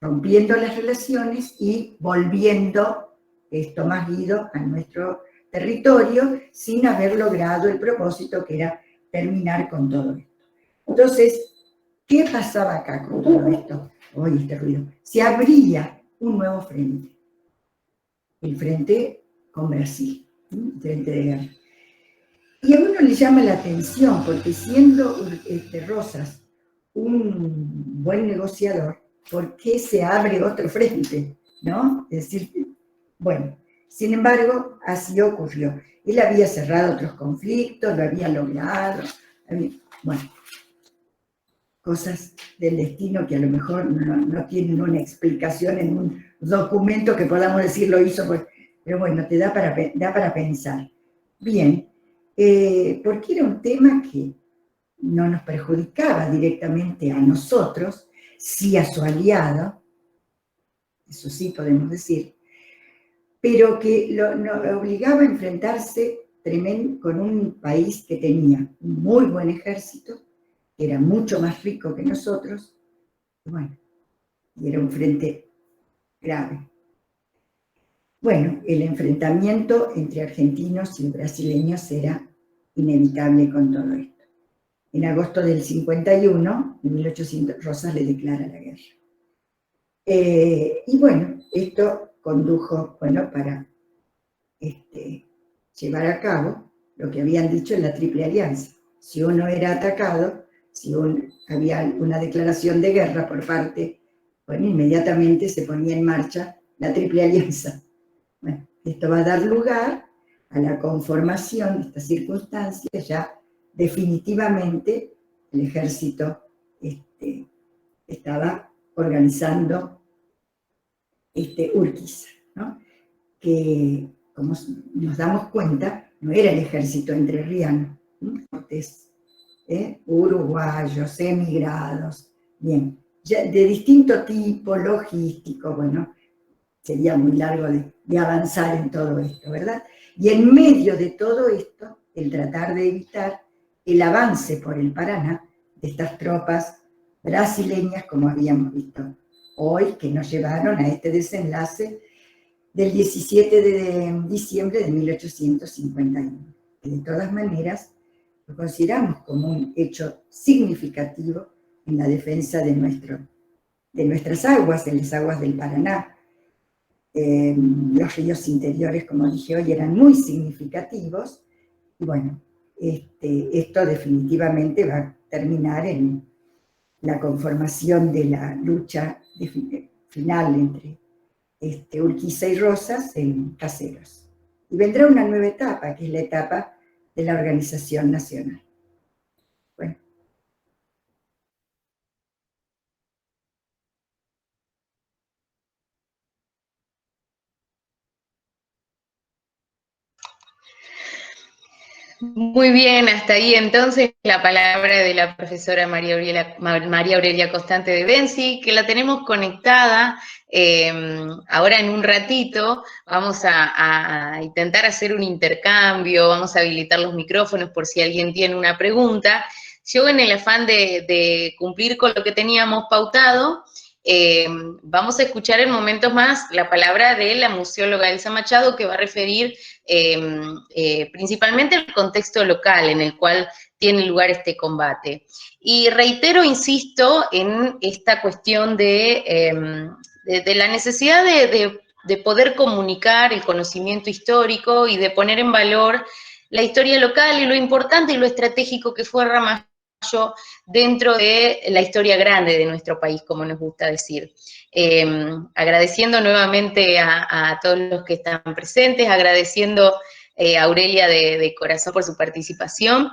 Rompiendo las relaciones y volviendo Tomás Guido a nuestro territorio sin haber logrado el propósito que era terminar con todo esto. Entonces, ¿qué pasaba acá con todo esto? Oye, este ruido. Se abría un nuevo frente. El frente con Brasil, el frente de guerra. Y a uno le llama la atención, porque siendo Rosas un buen negociador, ¿por qué se abre otro frente? ¿No? Es decir, bueno, sin embargo, así ocurrió. Él había cerrado otros conflictos, lo había logrado, bueno, cosas del destino que a lo mejor no tienen una explicación en un documento que podamos decir lo hizo, pues, pero bueno, te da para pensar. Bien, porque era un tema que no nos perjudicaba directamente a nosotros, sí a su aliado, eso sí podemos decir, pero que nos obligaba a enfrentarse con un país que tenía un muy buen ejército, que era mucho más rico que nosotros, bueno, y era un frente grave. Bueno, el enfrentamiento entre argentinos y brasileños era inevitable con todo esto. En agosto del 51, en 1800, Rosas le declara la guerra. Y bueno, esto condujo, bueno, para llevar a cabo lo que habían dicho en la Triple Alianza. Si uno era atacado, si había una declaración de guerra por parte, bueno, inmediatamente se ponía en marcha la Triple Alianza. Bueno, esto va a dar lugar a la conformación de estas circunstancias. Ya definitivamente el ejército estaba organizando Urquiza, ¿no? Que, como nos damos cuenta, no era el ejército entrerriano, uruguayos, emigrados, bien, ya de distinto tipo, logístico, bueno, sería muy largo de avanzar en todo esto, ¿verdad? Y en medio de todo esto, el tratar de evitar el avance por el Paraná de estas tropas brasileñas, como habíamos visto hoy, que nos llevaron a este desenlace del 17 de diciembre de 1851. Que de todas maneras lo consideramos como un hecho significativo en la defensa de nuestro de nuestras aguas, en las aguas del Paraná. Los ríos interiores, como dije hoy, eran muy significativos, y bueno, esto definitivamente va a terminar en la conformación de la lucha final entre Urquiza y Rosas en Caseros. Y vendrá una nueva etapa, que es la etapa de la organización nacional. Bueno. Muy bien, hasta ahí entonces la palabra de la profesora María Aurelia Constante de Benzi, que la tenemos conectada. Ahora en un ratito vamos a intentar hacer un intercambio, vamos a habilitar los micrófonos por si alguien tiene una pregunta. Yo, en el afán de cumplir con lo que teníamos pautado, vamos a escuchar en momentos más la palabra de la museóloga Elsa Machado, que va a referir principalmente el contexto local en el cual tiene lugar este combate. Y reitero, insisto, en esta cuestión de la necesidad de poder comunicar el conocimiento histórico y de poner en valor la historia local y lo importante y lo estratégico que fue Ramallo dentro de la historia grande de nuestro país, como nos gusta decir. Agradeciendo nuevamente a todos los que están presentes, agradeciendo a Aurelia de corazón por su participación.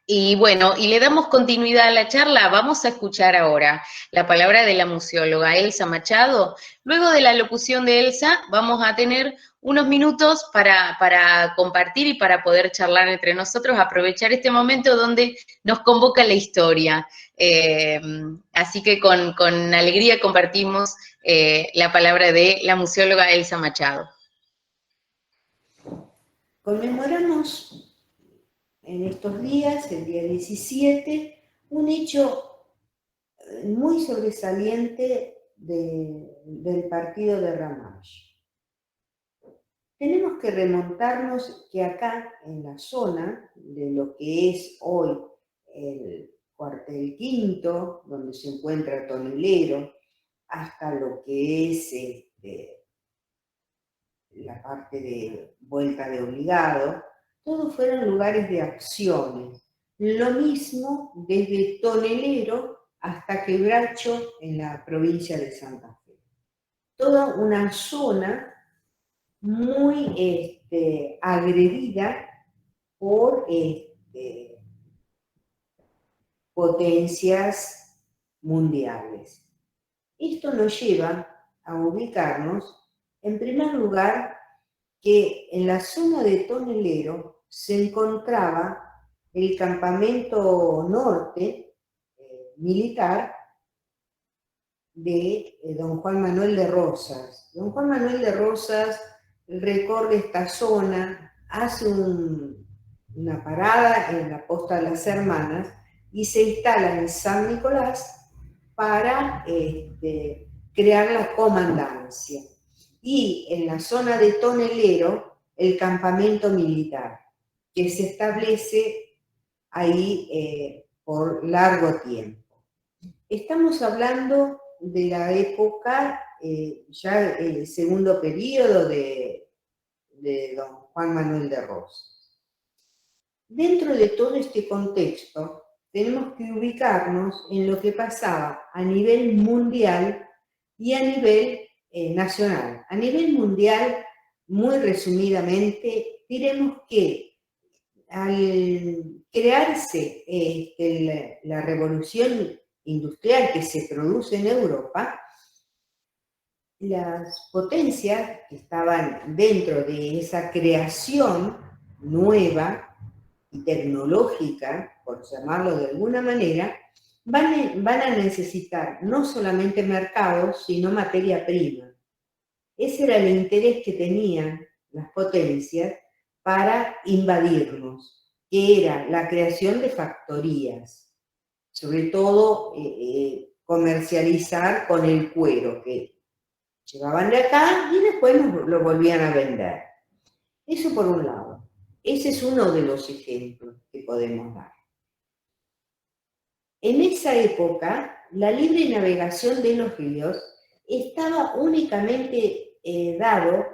Y bueno, y le damos continuidad a la charla. Vamos a escuchar ahora la palabra de la museóloga Elsa Machado. Luego de la locución de Elsa, vamos a tener unos minutos para compartir y para poder charlar entre nosotros, aprovechar este momento donde nos convoca la historia. Así que con alegría compartimos la palabra de la museóloga Elsa Machado. Conmemoramos en estos días, el día 17, un hecho muy sobresaliente del partido de Ramallo. Tenemos que remontarnos que acá, en la zona de lo que es hoy el cuartel quinto, donde se encuentra Tonelero, hasta lo que es la parte de Vuelta de Obligado, todos fueron lugares de acciones. Lo mismo desde Tonelero hasta Quebracho en la provincia de Santa Fe. Toda una zona muy agredida por potencias mundiales. Esto nos lleva a ubicarnos, en primer lugar, que en la zona de Tonelero se encontraba el campamento norte militar de don Juan Manuel de Rosas. Don Juan Manuel de Rosas recorre esta zona, hace una parada en la Posta de las Hermanas y se instala en San Nicolás para crear la comandancia. Y en la zona de Tonelero, el campamento militar, que se establece ahí por largo tiempo. Estamos hablando de la época, ya el segundo periodo de don Juan Manuel de Rosas. Dentro de todo este contexto, tenemos que ubicarnos en lo que pasaba a nivel mundial y a nivel nacional. A nivel mundial, muy resumidamente, diremos que al crearse la revolución industrial que se produce en Europa, las potencias que estaban dentro de esa creación nueva y tecnológica, por llamarlo de alguna manera, van a necesitar no solamente mercados, sino materia prima. Ese era el interés que tenían las potencias para invadirnos, que era la creación de factorías, sobre todo comercializar con el cuero, que llevaban de acá y después lo volvían a vender. Eso por un lado. Ese es uno de los ejemplos que podemos dar. En esa época, la libre navegación de los ríos estaba únicamente dado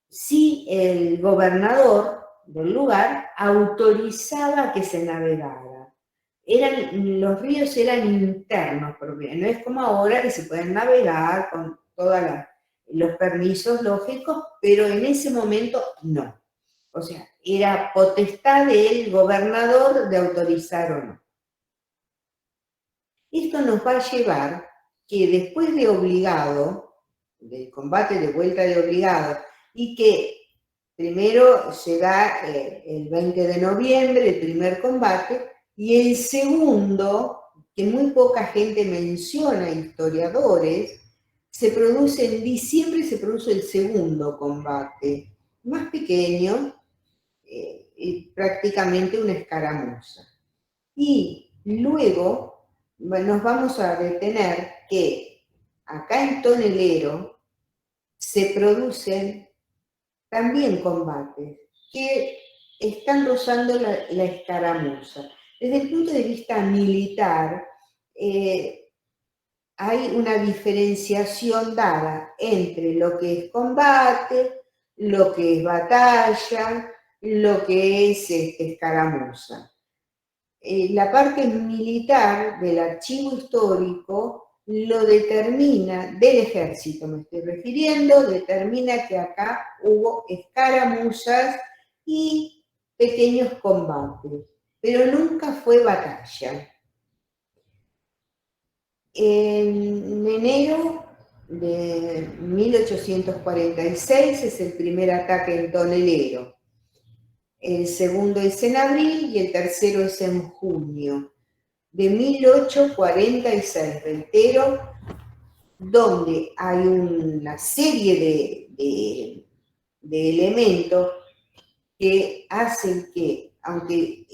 si el gobernador del lugar autorizaba que se navegara. Los ríos eran internos, porque no es como ahora que se pueden navegar con todos los permisos lógicos, pero en ese momento no. O sea, era potestad del gobernador de autorizar o no. Esto nos va a llevar que después de Obligado, del combate de vuelta de Obligado, y que primero se da el 20 de noviembre, el primer combate, y el segundo, que muy poca gente menciona, historiadores, se produce en diciembre, se produce el segundo combate, más pequeño, y prácticamente una escaramuza. Y luego nos vamos a detener que acá en Tonelero se producen también combates que están rozando la escaramuza. Desde el punto de vista militar, hay una diferenciación dada entre lo que es combate, lo que es batalla, lo que es escaramuza. La parte militar del archivo histórico lo determina, del ejército me estoy refiriendo, determina que acá hubo escaramuzas y pequeños combates, pero nunca fue batalla. En enero de 1846 es el primer ataque en Tonelero. El segundo es en abril y el tercero es en junio de 1846, reitero, donde hay una serie de elementos que hacen que, aunque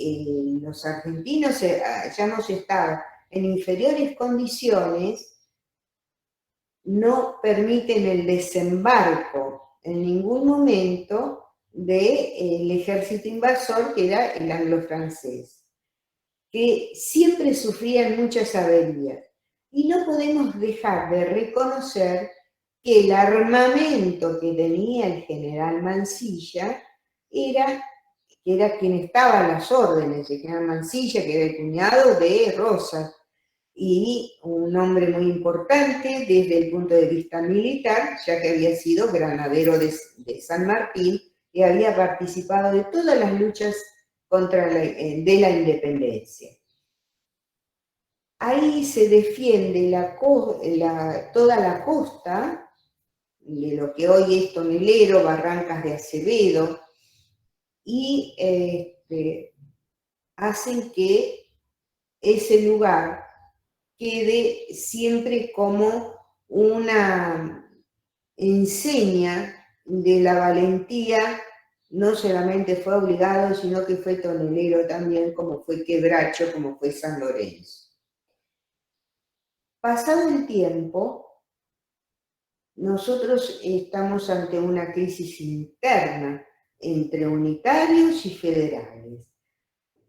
los argentinos hayamos estado en inferiores condiciones, no permiten el desembarco en ningún momento del ejército invasor, que era el anglo-francés, que siempre sufrían muchas averías. Y no podemos dejar de reconocer que el armamento que tenía el general Mansilla era quien estaba a las órdenes, el general Mansilla, que era el cuñado de Rosas, y un hombre muy importante desde el punto de vista militar, ya que había sido granadero de San Martín y había participado de todas las luchas de la independencia. Ahí se defiende toda la costa, de lo que hoy es Tonelero, Barrancas de Acevedo, y hacen que ese lugar quede siempre como una enseña de la valentía. No solamente fue Obligado, sino que fue Tonelero también, como fue Quebracho, como fue San Lorenzo. Pasado el tiempo, nosotros estamos ante una crisis interna entre unitarios y federales.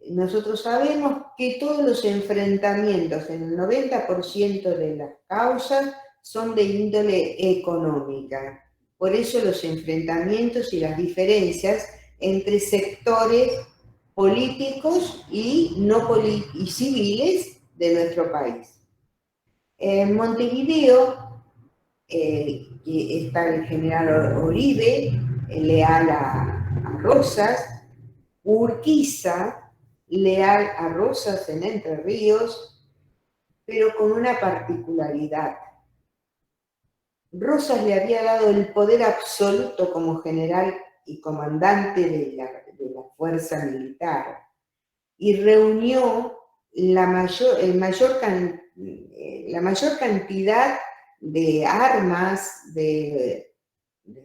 Nosotros sabemos que todos los enfrentamientos, en el 90% de las causas, son de índole económica. Por eso los enfrentamientos y las diferencias entre sectores políticos y civiles de nuestro país. En Montevideo está el general Oribe, leal a Rosas, Urquiza, leal a Rosas en Entre Ríos, pero con una particularidad. Rosas le había dado el poder absoluto como general y comandante de la fuerza militar y reunió la mayor cantidad de armas, de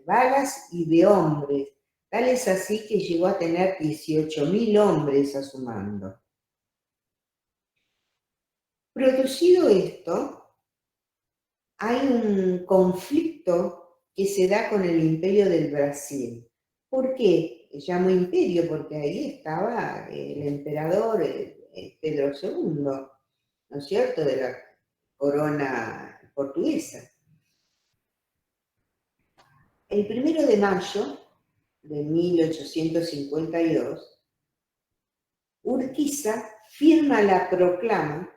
balas y de hombres. Tal es así que llegó a tener 18.000 hombres a su mando. Producido esto, hay un conflicto que se da con el Imperio del Brasil. ¿Por qué? Llamo imperio porque ahí estaba el emperador Pedro II, ¿no es cierto? corona portuguesa. El 1 de mayo de 1852, Urquiza firma la proclama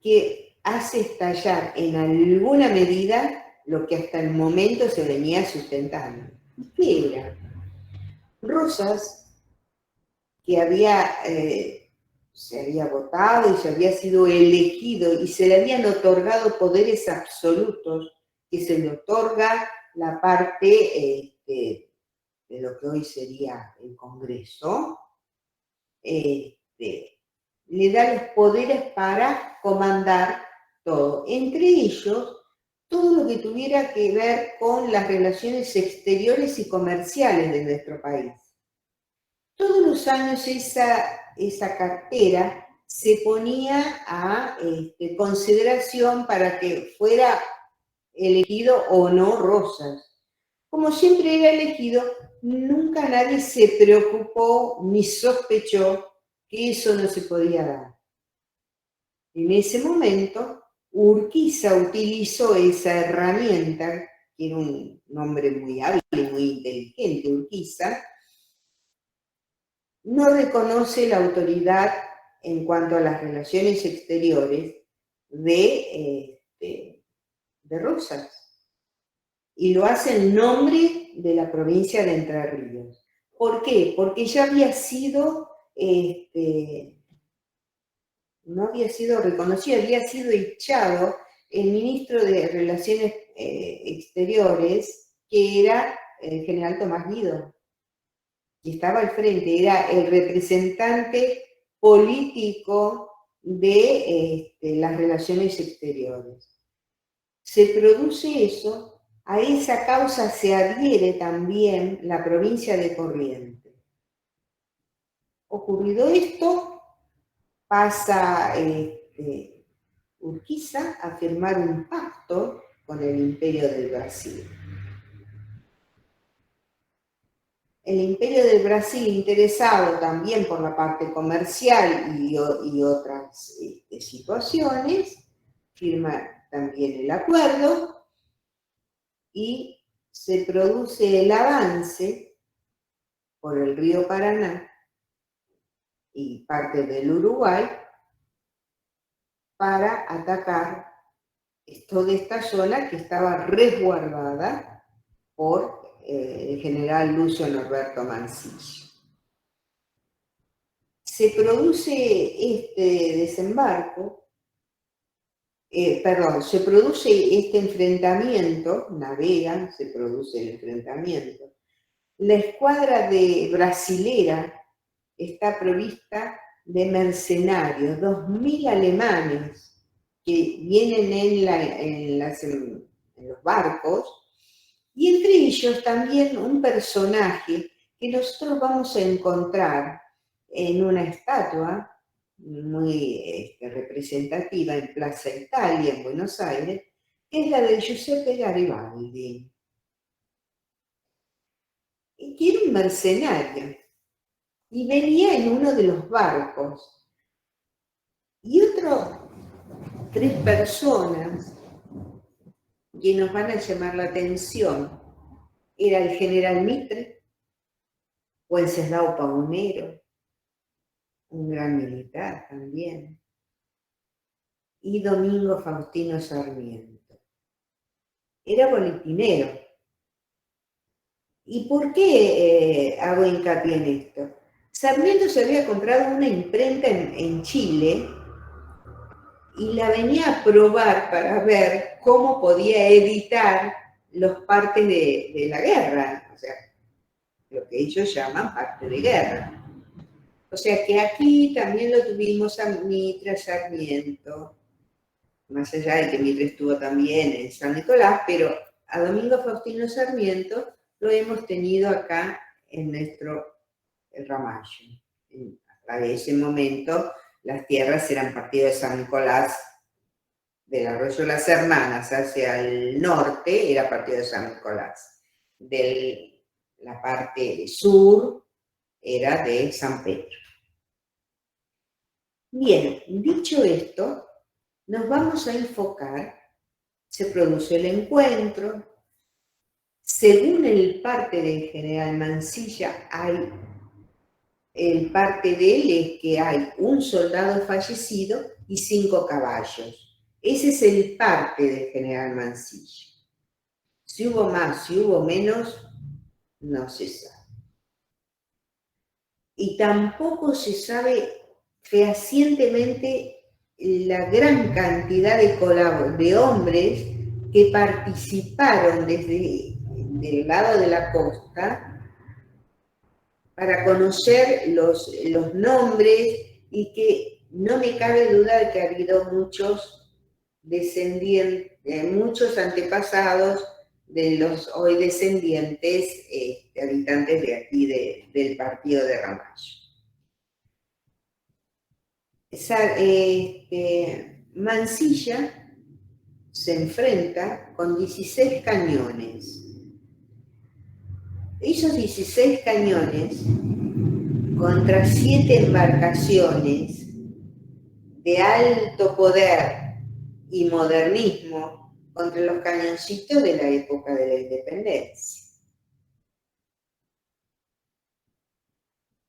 que hace estallar en alguna medida lo que hasta el momento se venía sustentando. ¿Qué era? Rosas, que se había votado y se había sido elegido y se le habían otorgado poderes absolutos que se le otorga la parte de lo que hoy sería el Congreso, le da los poderes para comandar todo, entre ellos todo lo que tuviera que ver con las relaciones exteriores y comerciales de nuestro país. Todos los años esa cartera se ponía a consideración para que fuera elegido o no Rosas. Como siempre era elegido, nunca nadie se preocupó ni sospechó que eso no se podía dar. En ese momento, Urquiza utilizó esa herramienta, que era un hombre muy hábil y muy inteligente, Urquiza, no reconoce la autoridad en cuanto a las relaciones exteriores de Rosas, y lo hace en nombre de la provincia de Entre Ríos. ¿Por qué? Porque ya había sido, no había sido reconocido, había sido echado el ministro de Relaciones Exteriores, que era el general Tomás Guido, y estaba al frente, era el representante político de las relaciones exteriores. Se produce eso. A esa causa se adhiere también la provincia de Corrientes. Ocurrido esto, pasa Urquiza a firmar un pacto con el Imperio del Brasil. El Imperio del Brasil, interesado también por la parte comercial y otras situaciones, firma también el acuerdo, y se produce el avance por el río Paraná y parte del Uruguay para atacar toda esta zona que estaba resguardada por el general Lucio Norberto Mansilla. Se produce este desembarco, se produce este enfrentamiento, navegan, se produce el enfrentamiento. La escuadra brasilera está provista de mercenarios, 2.000 alemanes que vienen en los barcos, y entre ellos también un personaje que nosotros vamos a encontrar en una estatua muy representativa en Plaza Italia, en Buenos Aires, que es la de Giuseppe Garibaldi, y que era un mercenario, y venía en uno de los barcos. Y tres personas que nos van a llamar la atención, era el general Mitre, Wenceslao Paunero, un gran militar también, y Domingo Faustino Sarmiento. Era boletinero. ¿Y por qué hago hincapié en esto? Sarmiento se había comprado una imprenta en Chile y la venía a probar para ver cómo podía editar los partes de la guerra, o sea, lo que ellos llaman parte de guerra. O sea que aquí también lo tuvimos a Mitre, Sarmiento, más allá de que Mitre estuvo también en San Nicolás, pero a Domingo Faustino Sarmiento lo hemos tenido acá en nuestro Ramallo. Hasta ese momento las tierras eran partido de San Nicolás, del Arroyo de las Hermanas hacia el norte era partido de San Nicolás. De la parte sur era de San Pedro. Bien, dicho esto, nos vamos a enfocar, se produce el encuentro, según el parte del general Mansilla, el parte de él es que hay un soldado fallecido y 5 caballos. Ese es el parte del general Mansilla. Si hubo más, si hubo menos, no se sabe. Y tampoco se sabe fehacientemente la gran cantidad de hombres que participaron desde el lado de la costa para conocer los nombres, y que no me cabe duda de que ha habido muchos descendientes, muchos antepasados de los hoy descendientes habitantes de aquí del partido de Ramallo. Mansilla se enfrenta con 16 cañones. Esos 16 cañones contra 7 embarcaciones de alto poder y modernismo contra los cañoncitos de la época de la independencia.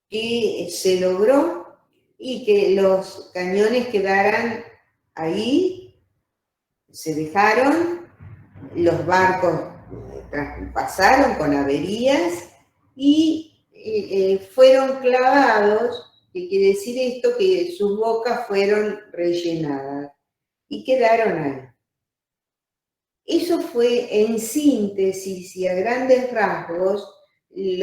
Que se logró y que los cañones quedaran ahí, se dejaron, los barcos pasaron con averías y fueron clavados, que quiere decir esto, que sus bocas fueron rellenadas y quedaron ahí. Eso fue en síntesis y a grandes rasgos el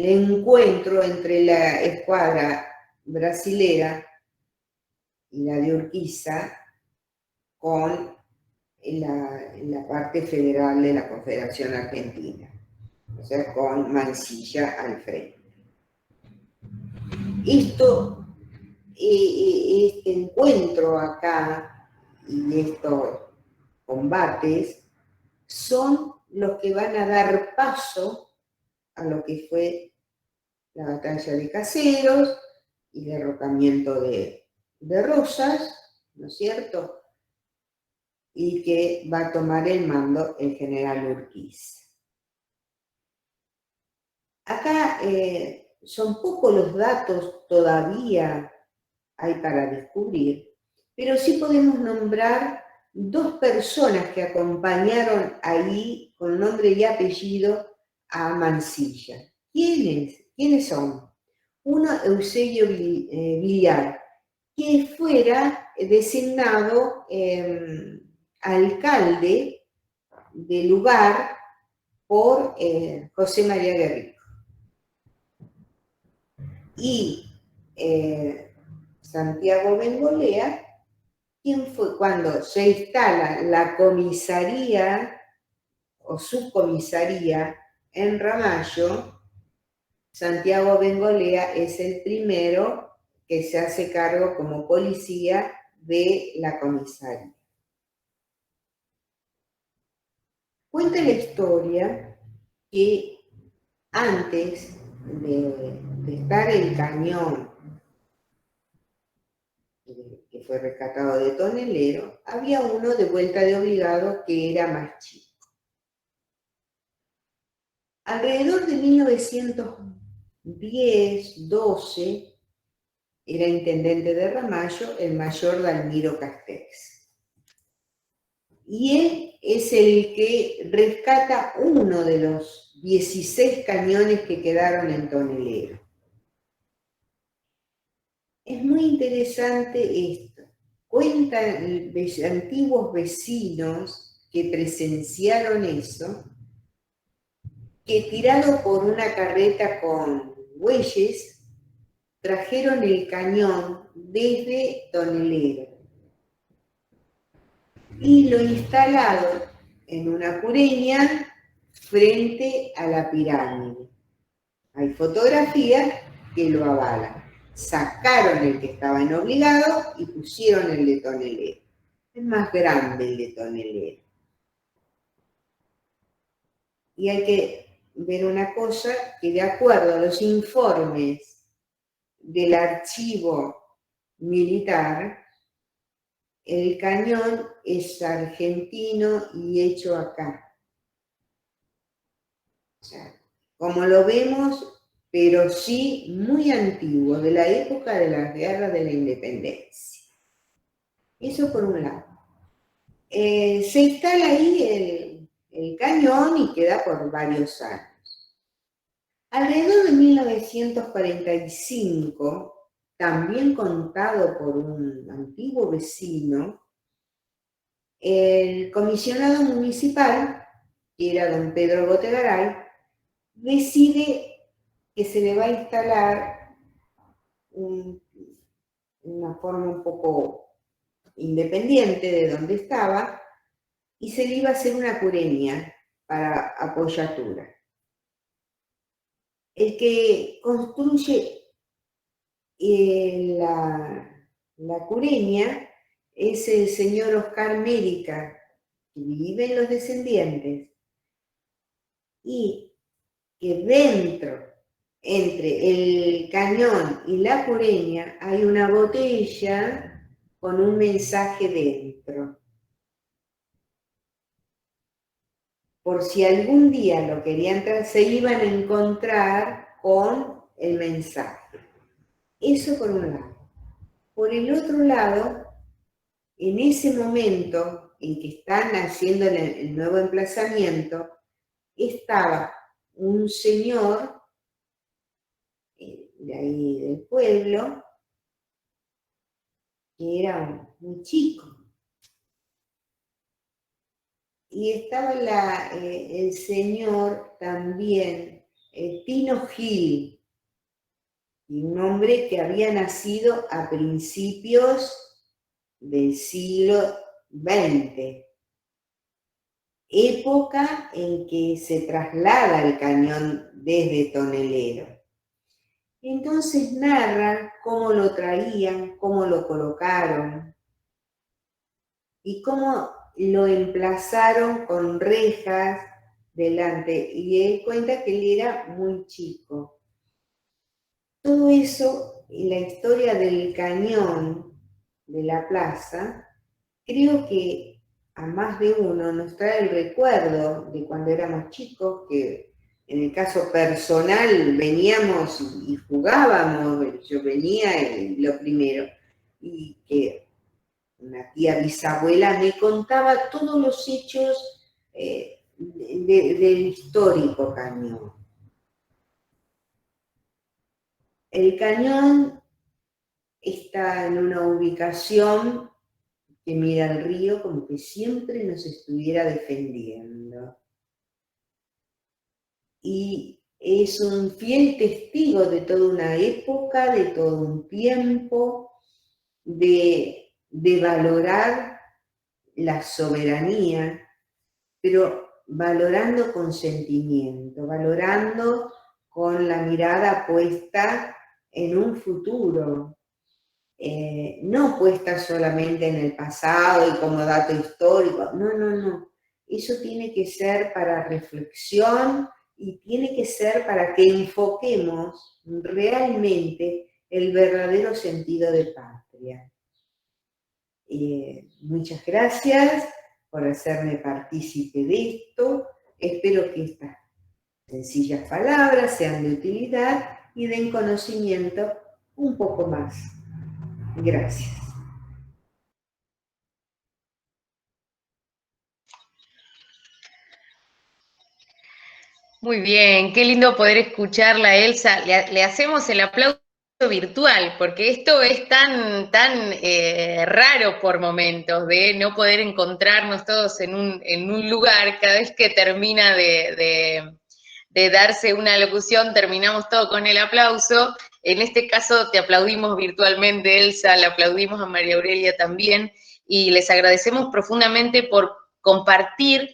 encuentro entre la escuadra brasilera y la de Urquiza con la parte federal de la Confederación Argentina, o sea, con Mansilla al frente. Este encuentro acá y estos combates son los que van a dar paso a lo que fue la batalla de Caseros y derrocamiento de Rosas, ¿no es cierto? Y que va a tomar el mando el general Urquiza. Acá son pocos los datos todavía hay para descubrir, pero sí podemos nombrar 2 personas que acompañaron ahí con nombre y apellido a Mansilla. ¿Quiénes son? Uno, Eusebio Villar, que fuera designado alcalde del lugar por José María Guerrico. Y Santiago Bengolea, quien fue cuando se instala la comisaría o subcomisaría en Ramallo. Santiago Bengolea es el primero que se hace cargo como policía de la comisaría. Cuenta la historia que antes de estar el cañón que fue rescatado de Tonelero, había uno de vuelta de obligado que era más chico. Alrededor de 1910, 12, era intendente de Ramallo el mayor Dalmiro Castex. Y él es el que rescata uno de los 16 cañones que quedaron en Tonelero. Es muy interesante esto. Cuentan antiguos vecinos que presenciaron eso, que tirado por una carreta con bueyes, trajeron el cañón desde Tonelero y lo instalaron en una cureña frente a la pirámide. Hay fotografías que lo avalan. Sacaron el que estaba en obligado y pusieron el de Tonelero. Es más grande el de Tonelero. Y hay que ver una cosa, que de acuerdo a los informes del archivo militar, el cañón es argentino y hecho acá. O sea, como lo vemos, pero sí muy antiguo, de la época de las guerras de la independencia. Eso por un lado. Se instala ahí el cañón y queda por varios años. Alrededor de 1945, también contado por un antiguo vecino, el comisionado municipal, que era don Pedro Gotegaray, decide que se le va a instalar una forma un poco independiente de donde estaba, y se le iba a hacer una cureña para apoyatura. El que construye la cureña es el señor Oscar Mérica, que vive en Los Descendientes, y que dentro, entre el cañón y la cureña, hay una botella con un mensaje dentro. Por si algún día lo querían traer, se iban a encontrar con el mensaje. Eso por un lado. Por el otro lado, en ese momento en que están haciendo el nuevo emplazamiento, estaba un señor de ahí del pueblo, que era muy chico. Y estaba el señor también, Tino Gil, y un hombre que había nacido a principios del siglo XX, época en que se traslada el cañón desde Tonelero. Entonces narran cómo lo traían, cómo lo colocaron y cómo lo emplazaron con rejas delante. Y él cuenta que él era muy chico. Todo eso, y la historia del cañón de la plaza, creo que a más de uno nos trae el recuerdo de cuando éramos chicos, que en el caso personal veníamos y jugábamos, yo venía lo primero, y que una tía bisabuela me contaba todos los hechos del histórico cañón. El cañón está en una ubicación que mira el río como que siempre nos estuviera defendiendo. Y es un fiel testigo de toda una época, de todo un tiempo, de valorar la soberanía, pero valorando con sentimiento, valorando con la mirada puesta en un futuro, no puesta solamente en el pasado y como dato histórico, no. Eso tiene que ser para reflexión y tiene que ser para que enfoquemos realmente el verdadero sentido de patria. Muchas gracias por hacerme partícipe de esto. Espero que estas sencillas palabras sean de utilidad y den conocimiento un poco más. Gracias. Muy bien, qué lindo poder escucharla, Elsa. Le hacemos el aplauso virtual, porque esto es tan raro por momentos, de no poder encontrarnos todos en un lugar. Cada vez que termina de darse una locución, terminamos todo con el aplauso. En este caso te aplaudimos virtualmente, Elsa, le aplaudimos a María Aurelia también, y les agradecemos profundamente por compartir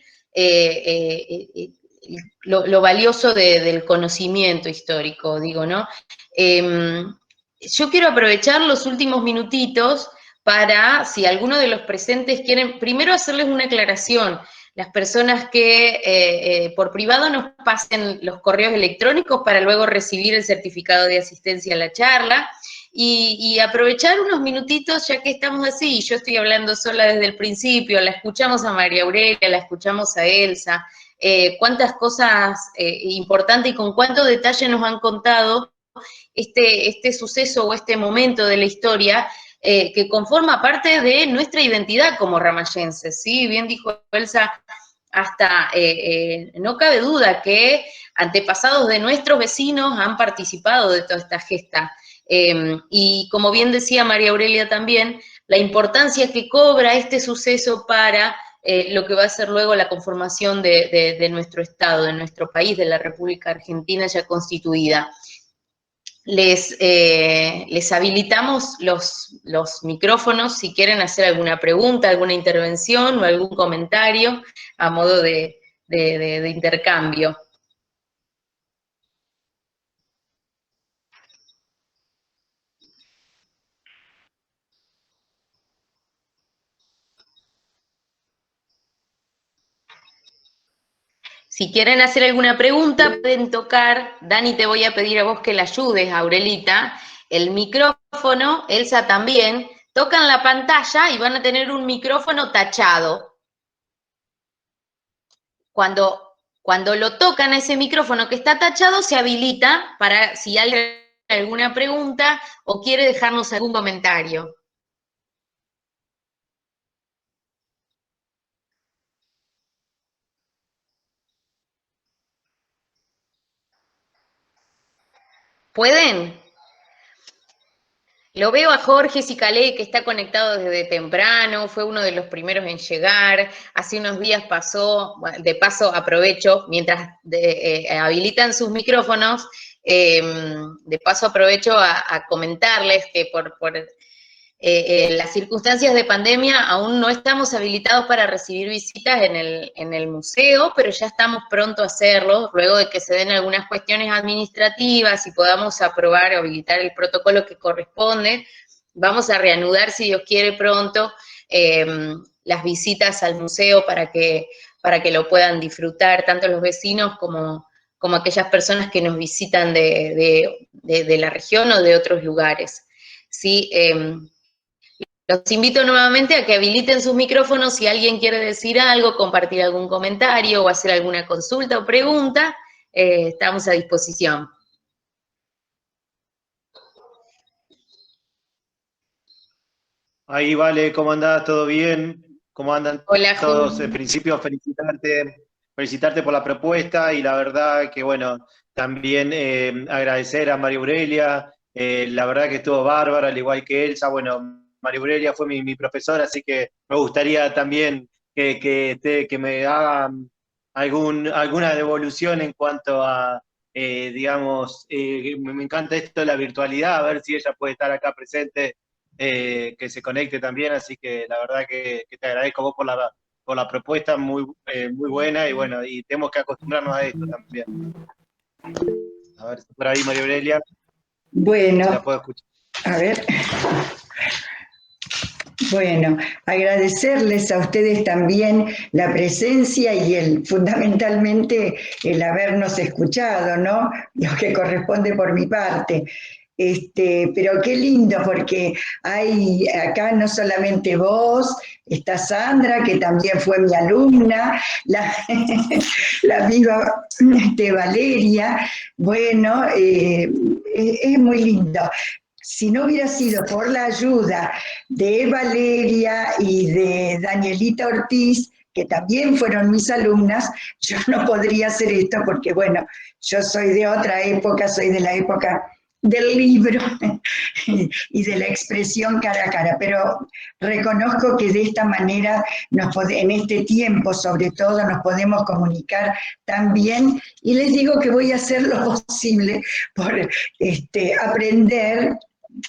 lo valioso del conocimiento histórico, digo, ¿no? Yo quiero aprovechar los últimos minutitos para, si alguno de los presentes quieren, primero hacerles una aclaración. Las personas que por privado nos pasen los correos electrónicos para luego recibir el certificado de asistencia a la charla. y aprovechar unos minutitos, ya que estamos así, y yo estoy hablando sola desde el principio, la escuchamos a María Aurelia, la escuchamos a Elsa, cuántas cosas importantes y con cuánto detalle nos han contado este suceso o este momento de la historia que conforma parte de nuestra identidad como ramayenses, ¿sí? Bien dijo Elsa, hasta no cabe duda que antepasados de nuestros vecinos han participado de toda esta gesta. Y como bien decía María Aurelia también, la importancia que cobra este suceso para lo que va a ser luego la conformación de nuestro Estado, de nuestro país, de la República Argentina ya constituida. Les habilitamos los micrófonos si quieren hacer alguna pregunta, alguna intervención o algún comentario a modo de intercambio. Si quieren hacer alguna pregunta, pueden tocar, Dani, te voy a pedir a vos que la ayudes, Aurelita, el micrófono, Elsa también, tocan la pantalla y van a tener un micrófono tachado. Cuando lo tocan ese micrófono que está tachado, se habilita para si alguien tiene alguna pregunta o quiere dejarnos algún comentario. ¿Pueden? Lo veo a Jorge Cicalé, que está conectado desde temprano, fue uno de los primeros en llegar. Hace unos días pasó, de paso aprovecho, mientras habilitan sus micrófonos, de paso aprovecho a comentarles que por las circunstancias de pandemia aún no estamos habilitados para recibir visitas en el museo, pero ya estamos pronto a hacerlo, luego de que se den algunas cuestiones administrativas y podamos aprobar o habilitar el protocolo que corresponde. Vamos a reanudar, si Dios quiere, pronto las visitas al museo para que lo puedan disfrutar, tanto los vecinos como aquellas personas que nos visitan de la región o de otros lugares. ¿Sí? Los invito nuevamente a que habiliten sus micrófonos si alguien quiere decir algo, compartir algún comentario o hacer alguna consulta o pregunta, estamos a disposición. Ahí, Vale, ¿cómo andás? ¿Todo bien? ¿Cómo andan Hola, todos? En principio, felicitarte por la propuesta y la verdad que, bueno, también agradecer a María Aurelia, la verdad que estuvo bárbara, al igual que Elsa. Bueno, María Aurelia fue mi profesora, así que me gustaría también que me hagan alguna devolución en cuanto a, digamos, me encanta esto de la virtualidad, a ver si ella puede estar acá presente, que se conecte también, así que la verdad que te agradezco vos por la propuesta, muy buena, y bueno, y tenemos que acostumbrarnos a esto también. A ver si por ahí María Aurelia Bueno, se la puedo escuchar. a ver. Bueno, agradecerles a ustedes también la presencia y fundamentalmente el habernos escuchado, ¿no? Lo que corresponde por mi parte. Pero qué lindo, porque hay acá no solamente vos, está Sandra, que también fue mi alumna, la amiga Valeria. Bueno, es muy lindo. Si no hubiera sido por la ayuda de Valeria y de Danielita Ortiz, que también fueron mis alumnas, yo no podría hacer esto porque, bueno, yo soy de otra época, soy de la época del libro y de la expresión cara a cara, pero reconozco que de esta manera, en este tiempo sobre todo, nos podemos comunicar tan bien, y les digo que voy a hacer lo posible por aprender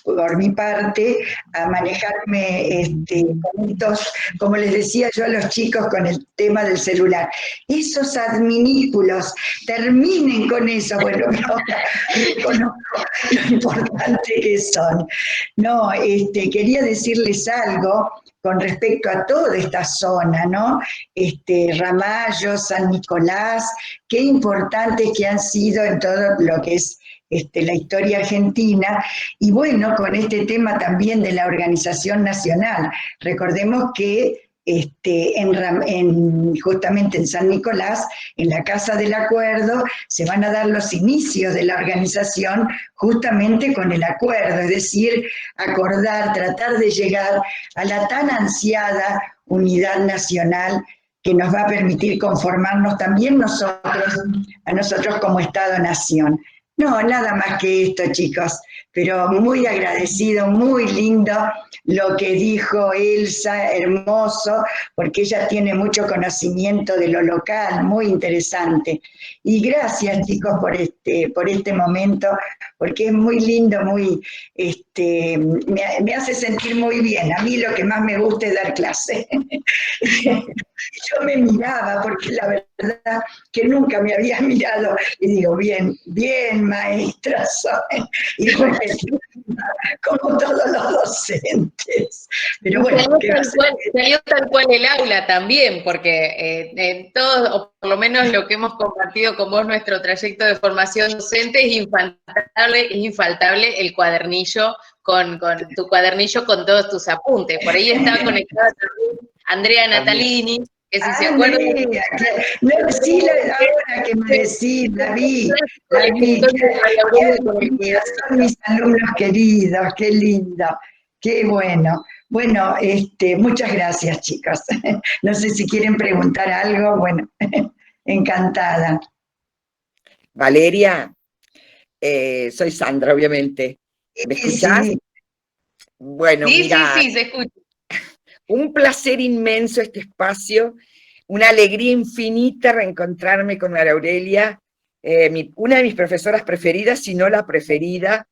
por mi parte, a manejarme con estos, como les decía yo a los chicos con el tema del celular. Esos adminículos, terminen con eso. Bueno, no, reconozco lo importante que son. No, quería decirles algo con respecto a toda esta zona, ¿no? Ramallo, San Nicolás, qué importantes que han sido en todo lo que es la historia argentina, y bueno, con este tema también de la organización nacional. Recordemos que justamente en San Nicolás, en la Casa del Acuerdo, se van a dar los inicios de la organización justamente con el acuerdo, es decir, acordar, tratar de llegar a la tan ansiada unidad nacional que nos va a permitir conformarnos también a nosotros como Estado-Nación. No, nada más que esto, chicos, pero muy agradecido, muy lindo lo que dijo Elsa, hermoso, porque ella tiene mucho conocimiento de lo local, muy interesante. Y gracias, chicos, por este momento, porque es muy lindo, me hace sentir muy bien. A mí lo que más me gusta es dar clase. Yo me miraba, porque la verdad que nunca me había mirado, y digo, bien, bien, maestra soy, y repetía como todos los docentes. Pero bueno, salió tal cual el aula también, porque todos, o por lo menos lo que hemos compartido con vos, nuestro trayecto de formación docente, es infaltable el cuadernillo, con tu cuadernillo con todos tus apuntes. Por ahí estaba conectada también Andrea Natalini, que si se acuerdan. No, sí, ahora que me decís, la vi, son mis alumnos queridos, qué lindo, qué bueno. Bueno, muchas gracias, chicos. No sé si quieren preguntar algo, bueno, encantada. Valeria, soy Sandra, obviamente. ¿Me escuchás? Sí. Bueno, sí, mira, sí, se escucha. Un placer inmenso este espacio, una alegría infinita reencontrarme con María Aurelia, una de mis profesoras preferidas, si no la preferida,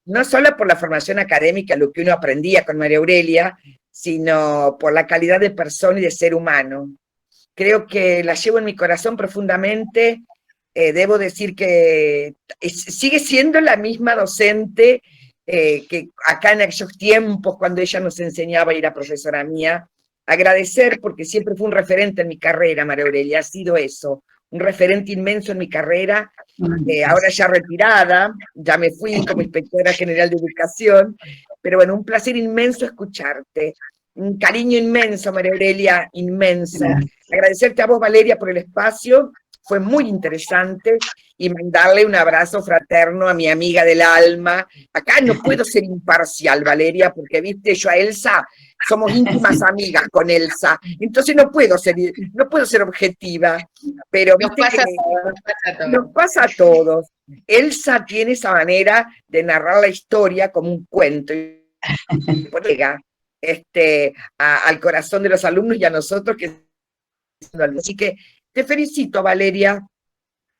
no solo por la formación académica, lo que uno aprendía con María Aurelia, sino por la calidad de persona y de ser humano. Creo que la llevo en mi corazón profundamente. Debo decir que sigue siendo la misma docente que acá en aquellos tiempos, cuando ella nos enseñaba y era profesora mía. Agradecer, porque siempre fue un referente en mi carrera, María Aurelia, ha sido eso, un referente inmenso en mi carrera, ahora ya retirada, ya me fui como inspectora general de educación, pero bueno, un placer inmenso escucharte, un cariño inmenso, María Aurelia, inmenso. Agradecerte a vos, Valeria, por el espacio, fue muy interesante, y mandarle un abrazo fraterno a mi amiga del alma. Acá no puedo ser imparcial, Valeria, porque viste, yo a Elsa, somos íntimas amigas con Elsa, entonces no puedo ser objetiva, pero viste nos pasa a todos. Elsa tiene esa manera de narrar la historia como un cuento, y llega al corazón de los alumnos y a nosotros que... Así que te felicito, Valeria,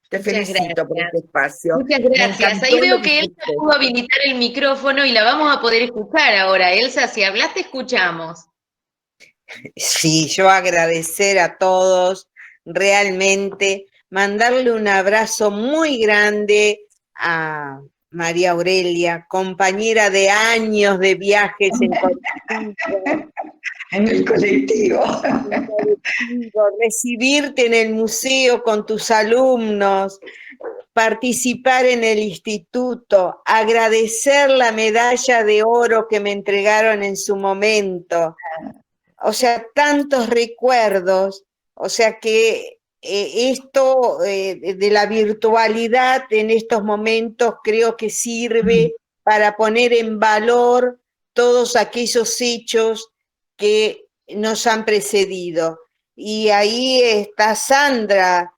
te felicito por este espacio. Muchas gracias. Ahí veo que Elsa pudo habilitar el micrófono y la vamos a poder escuchar ahora. Elsa, si hablas, te escuchamos. Sí, yo agradecer a todos, realmente, mandarle un abrazo muy grande a María Aurelia, compañera de años de viajes en el colectivo. Recibirte en el museo con tus alumnos, participar en el instituto, agradecer la medalla de oro que me entregaron en su momento. O sea, tantos recuerdos, o sea que esto de la virtualidad en estos momentos creo que sirve para poner en valor todos aquellos hechos que nos han precedido. Y ahí está Sandra,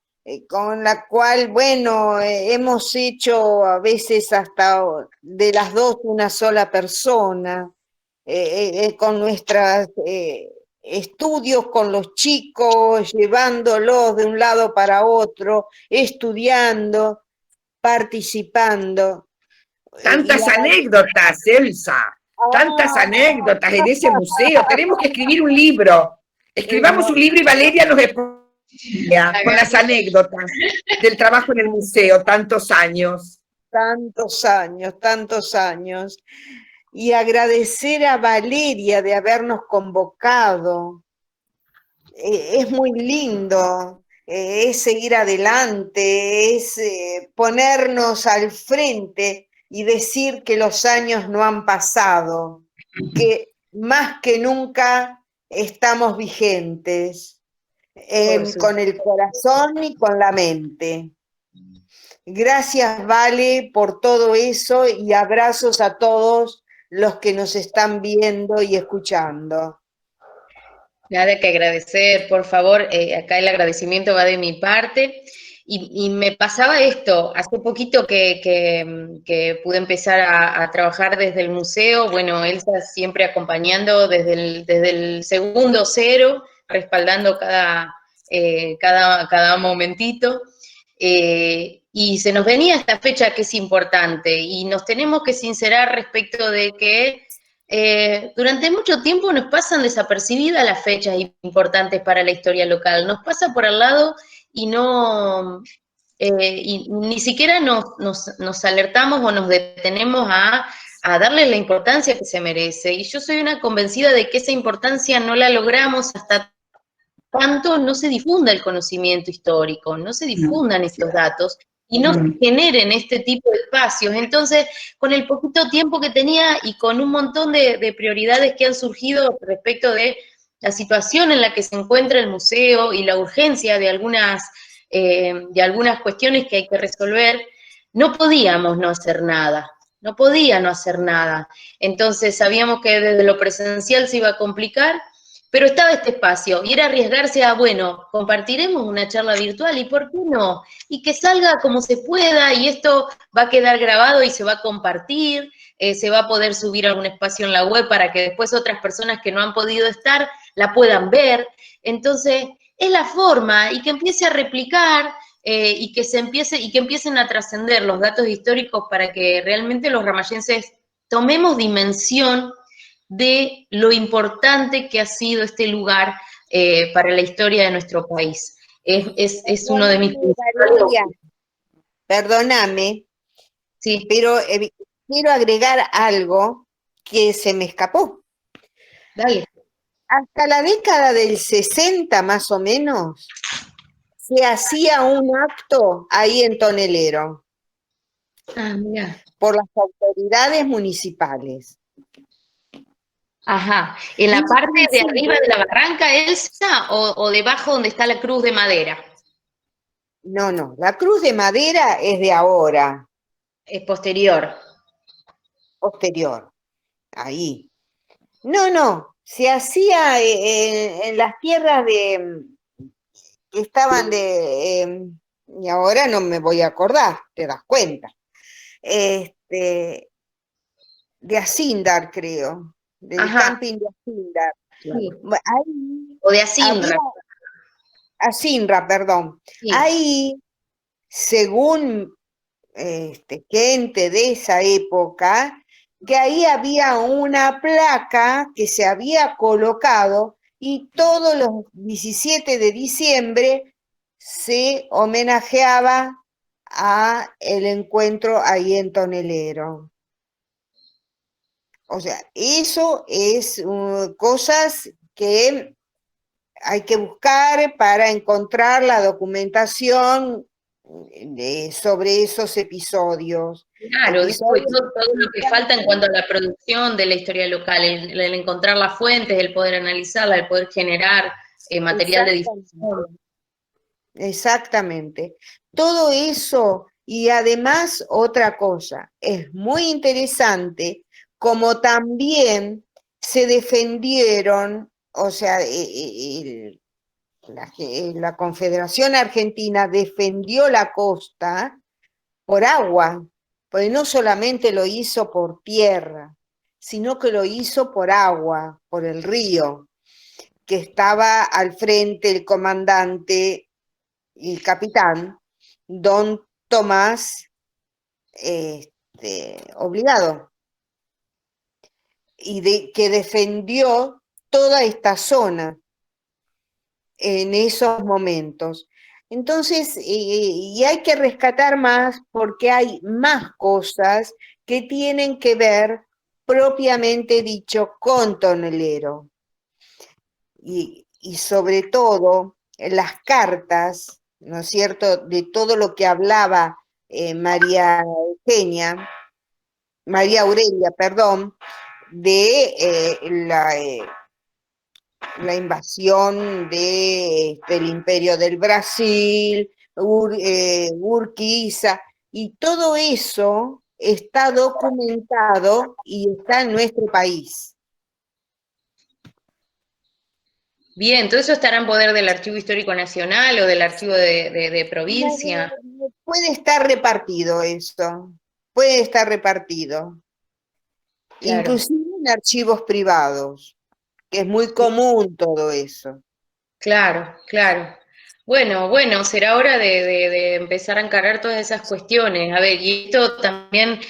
con la cual, bueno, hemos hecho a veces hasta de las dos una sola persona, con nuestros estudios con los chicos, llevándolos de un lado para otro, estudiando, participando. Tantas anécdotas, Elsa, tantas anécdotas en ese museo. Tenemos que escribir un libro. Escribamos un libro y Valeria nos explica con las anécdotas del trabajo en el museo, tantos años. Tantos años, tantos años. Y agradecer a Valeria de habernos convocado. Es muy lindo es seguir adelante, es ponernos al frente y decir que los años no han pasado, que más que nunca estamos vigentes, con el corazón y con la mente. Gracias, Vale, por todo eso y abrazos a todos los que nos están viendo y escuchando. Nada que agradecer, por favor, acá el agradecimiento va de mi parte. Y me pasaba esto, hace poquito que pude empezar a trabajar desde el museo, bueno, Elsa siempre acompañando desde el segundo cero, respaldando cada momentito. Y se nos venía esta fecha que es importante y nos tenemos que sincerar respecto de que durante mucho tiempo nos pasan desapercibidas las fechas importantes para la historia local, nos pasa por al lado y no, y ni siquiera nos alertamos o nos detenemos a darle la importancia que se merece. Y yo soy una convencida de que esa importancia no la logramos hasta tanto no se difunda el conocimiento histórico, no se difundan estos datos y no se generen este tipo de espacios. Entonces, con el poquito tiempo que tenía y con un montón de prioridades que han surgido respecto de la situación en la que se encuentra el museo y la urgencia de algunas cuestiones que hay que resolver, no podíamos no hacer nada. No podía no hacer nada. Entonces sabíamos que desde lo presencial se iba a complicar, pero estaba este espacio y era arriesgarse a, bueno, compartiremos una charla virtual y ¿por qué no? Y que salga como se pueda y esto va a quedar grabado y se va a compartir, se va a poder subir a un espacio en la web para que después otras personas que no han podido estar la puedan ver. Entonces, es la forma y que empiece a replicar y que empiecen a trascender los datos históricos para que realmente los ramayenses tomemos dimensión de lo importante que ha sido este lugar para la historia de nuestro país. Es uno de mis principales. Perdóname, sí. Pero quiero agregar algo que se me escapó. Dale. Hasta la década del 60 más o menos se hacía un acto ahí en Tonelero. Ah, mira. Por las autoridades municipales. Ajá. ¿En la parte de arriba de la barranca, Elsa, o debajo donde está la cruz de madera? No, la cruz de madera es de ahora. Es posterior. Posterior, ahí. No, se hacía en las tierras que estaban y ahora no me voy a acordar, te das cuenta. De Acíndar, creo, del camping de Acíndar. Sí. Ahí o de Acinra. Acinra, perdón. Sí. Ahí, según gente de esa época, que ahí había una placa que se había colocado y todos los 17 de diciembre se homenajeaba a el encuentro ahí en Tonelero. O sea, eso es cosas que hay que buscar para encontrar la documentación sobre esos episodios. Claro, después todo lo que falta en cuanto a la producción de la historia local, el encontrar las fuentes, el poder analizarla, el poder generar material de difusión. Exactamente. Todo eso, y además otra cosa, es muy interesante como también se defendieron, o sea, la Confederación Argentina defendió la costa por agua, porque no solamente lo hizo por tierra, sino que lo hizo por agua, por el río, que estaba al frente el comandante y el capitán, don Tomás Obligado, y que defendió toda esta zona en esos momentos. Entonces, y hay que rescatar más porque hay más cosas que tienen que ver, propiamente dicho, con Tonelero. Y sobre todo, las cartas, ¿no es cierto?, de todo lo que hablaba María Aurelia, perdón, de la invasión del Imperio del Brasil, Urquiza, y todo eso está documentado y está en nuestro país. Bien, ¿todo eso estará en poder del Archivo Histórico Nacional o del Archivo de provincia? Puede estar repartido esto, puede estar repartido, Claro. inclusive en archivos privados, que es muy común todo eso. Claro, claro. Bueno, será hora de empezar a encarar todas esas cuestiones. A ver, y esto también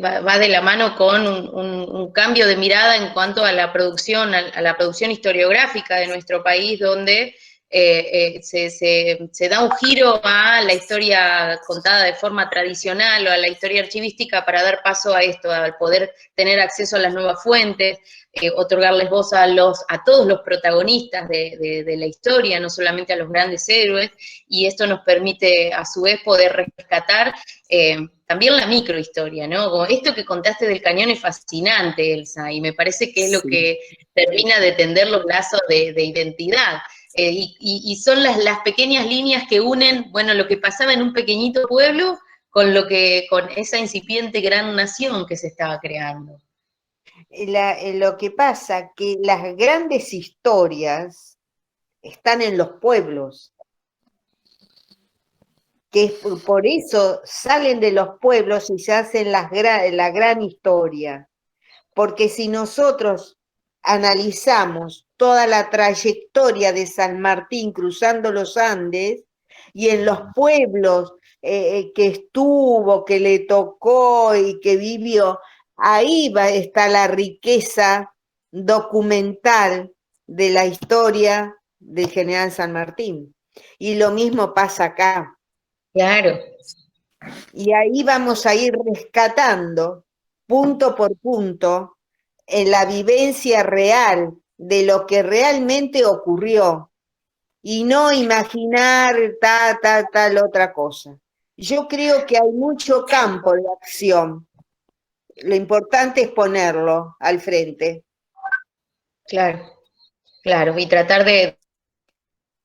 va de la mano con un cambio de mirada en cuanto a la producción, a la producción historiográfica de nuestro país, donde se da un giro a la historia contada de forma tradicional o a la historia archivística para dar paso a esto, al poder tener acceso a las nuevas fuentes. Otorgarles voz a todos los protagonistas de la historia, no solamente a los grandes héroes, y esto nos permite a su vez poder rescatar también la microhistoria, ¿no? Como esto que contaste del cañón es fascinante, Elsa, y me parece que es lo que termina de tender los lazos de identidad. Y son las pequeñas líneas que unen, bueno, lo que pasaba en un pequeñito pueblo con esa incipiente gran nación que se estaba creando. Lo que pasa que las grandes historias están en los pueblos, que por eso salen de los pueblos y se hacen la gran historia, porque si nosotros analizamos toda la trayectoria de San Martín cruzando los Andes y en los pueblos que estuvo, que le tocó y que vivió, ahí está la riqueza documental de la historia del general San Martín. Y lo mismo pasa acá. Claro. Y ahí vamos a ir rescatando, punto por punto, en la vivencia real de lo que realmente ocurrió. Y no imaginar tal otra cosa. Yo creo que hay mucho campo de acción. Lo importante es ponerlo al frente. Claro, claro, y tratar de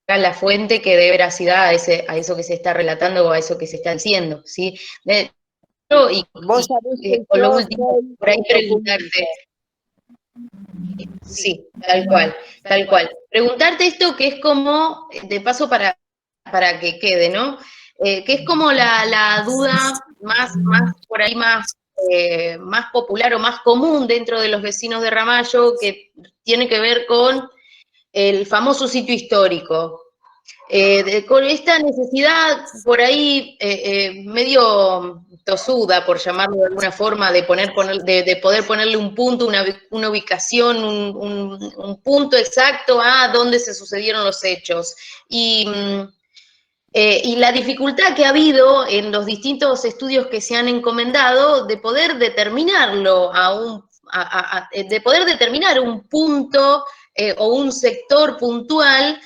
dar la fuente que dé veracidad a eso que se está relatando o a eso que se está diciendo, ¿sí? Vos sabés que Con lo yo último, soy por ahí un preguntarte, documento. sí, tal cual, tal cual. Preguntarte esto que es como, de paso para que quede, ¿no? Que es como la duda más por ahí más popular o más común dentro de los vecinos de Ramallo, que tiene que ver con el famoso sitio histórico. Con esta necesidad por ahí medio tosuda, por llamarlo de alguna forma, de poder ponerle un punto, una ubicación, un punto exacto a dónde se sucedieron los hechos. Y la dificultad que ha habido en los distintos estudios que se han encomendado de poder determinarlo de poder determinar un punto o un sector puntual,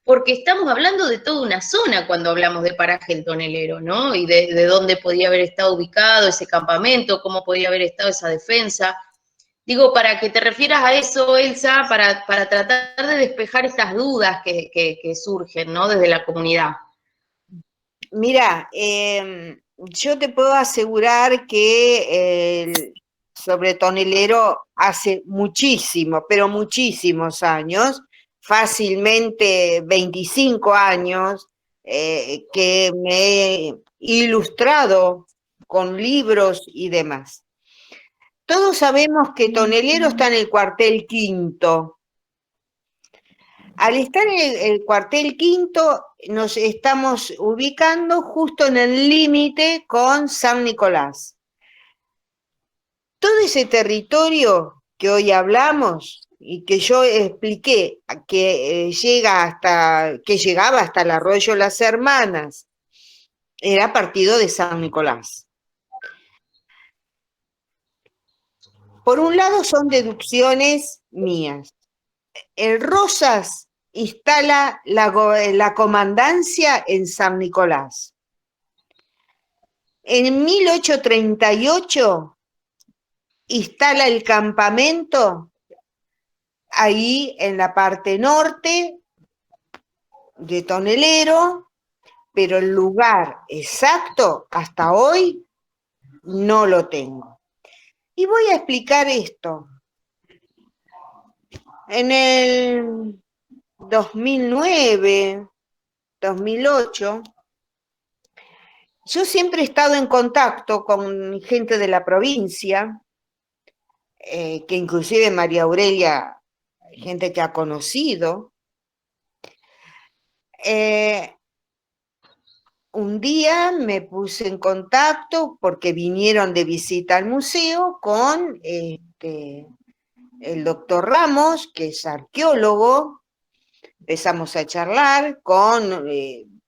porque estamos hablando de toda una zona cuando hablamos de paraje El Tonelero, ¿no? Y de dónde podía haber estado ubicado ese campamento, cómo podía haber estado esa defensa. Digo, para que te refieras a eso, Elsa, para tratar de despejar estas dudas que surgen, ¿no? Desde la comunidad. Mira, yo te puedo asegurar que sobre Tonelero hace muchísimo, pero muchísimos años, fácilmente 25 años, que me he ilustrado con libros y demás. Todos sabemos que Tonelero está en el cuartel quinto. Al estar en el cuartel quinto, nos estamos ubicando justo en el límite con San Nicolás. Todo ese territorio que hoy hablamos y que yo expliqué que llegaba hasta el arroyo Las Hermanas, era partido de San Nicolás. Por un lado son deducciones mías. En Rosas instala la comandancia en San Nicolás. En 1838 instala el campamento ahí en la parte norte de Tonelero, pero el lugar exacto hasta hoy no lo tengo. Y voy a explicar esto. En el 2009, 2008, yo siempre he estado en contacto con gente de la provincia, que inclusive María Aurelia, gente que ha conocido. Un día me puse en contacto porque vinieron de visita al museo con el doctor Ramos, que es arqueólogo. Empezamos a charlar con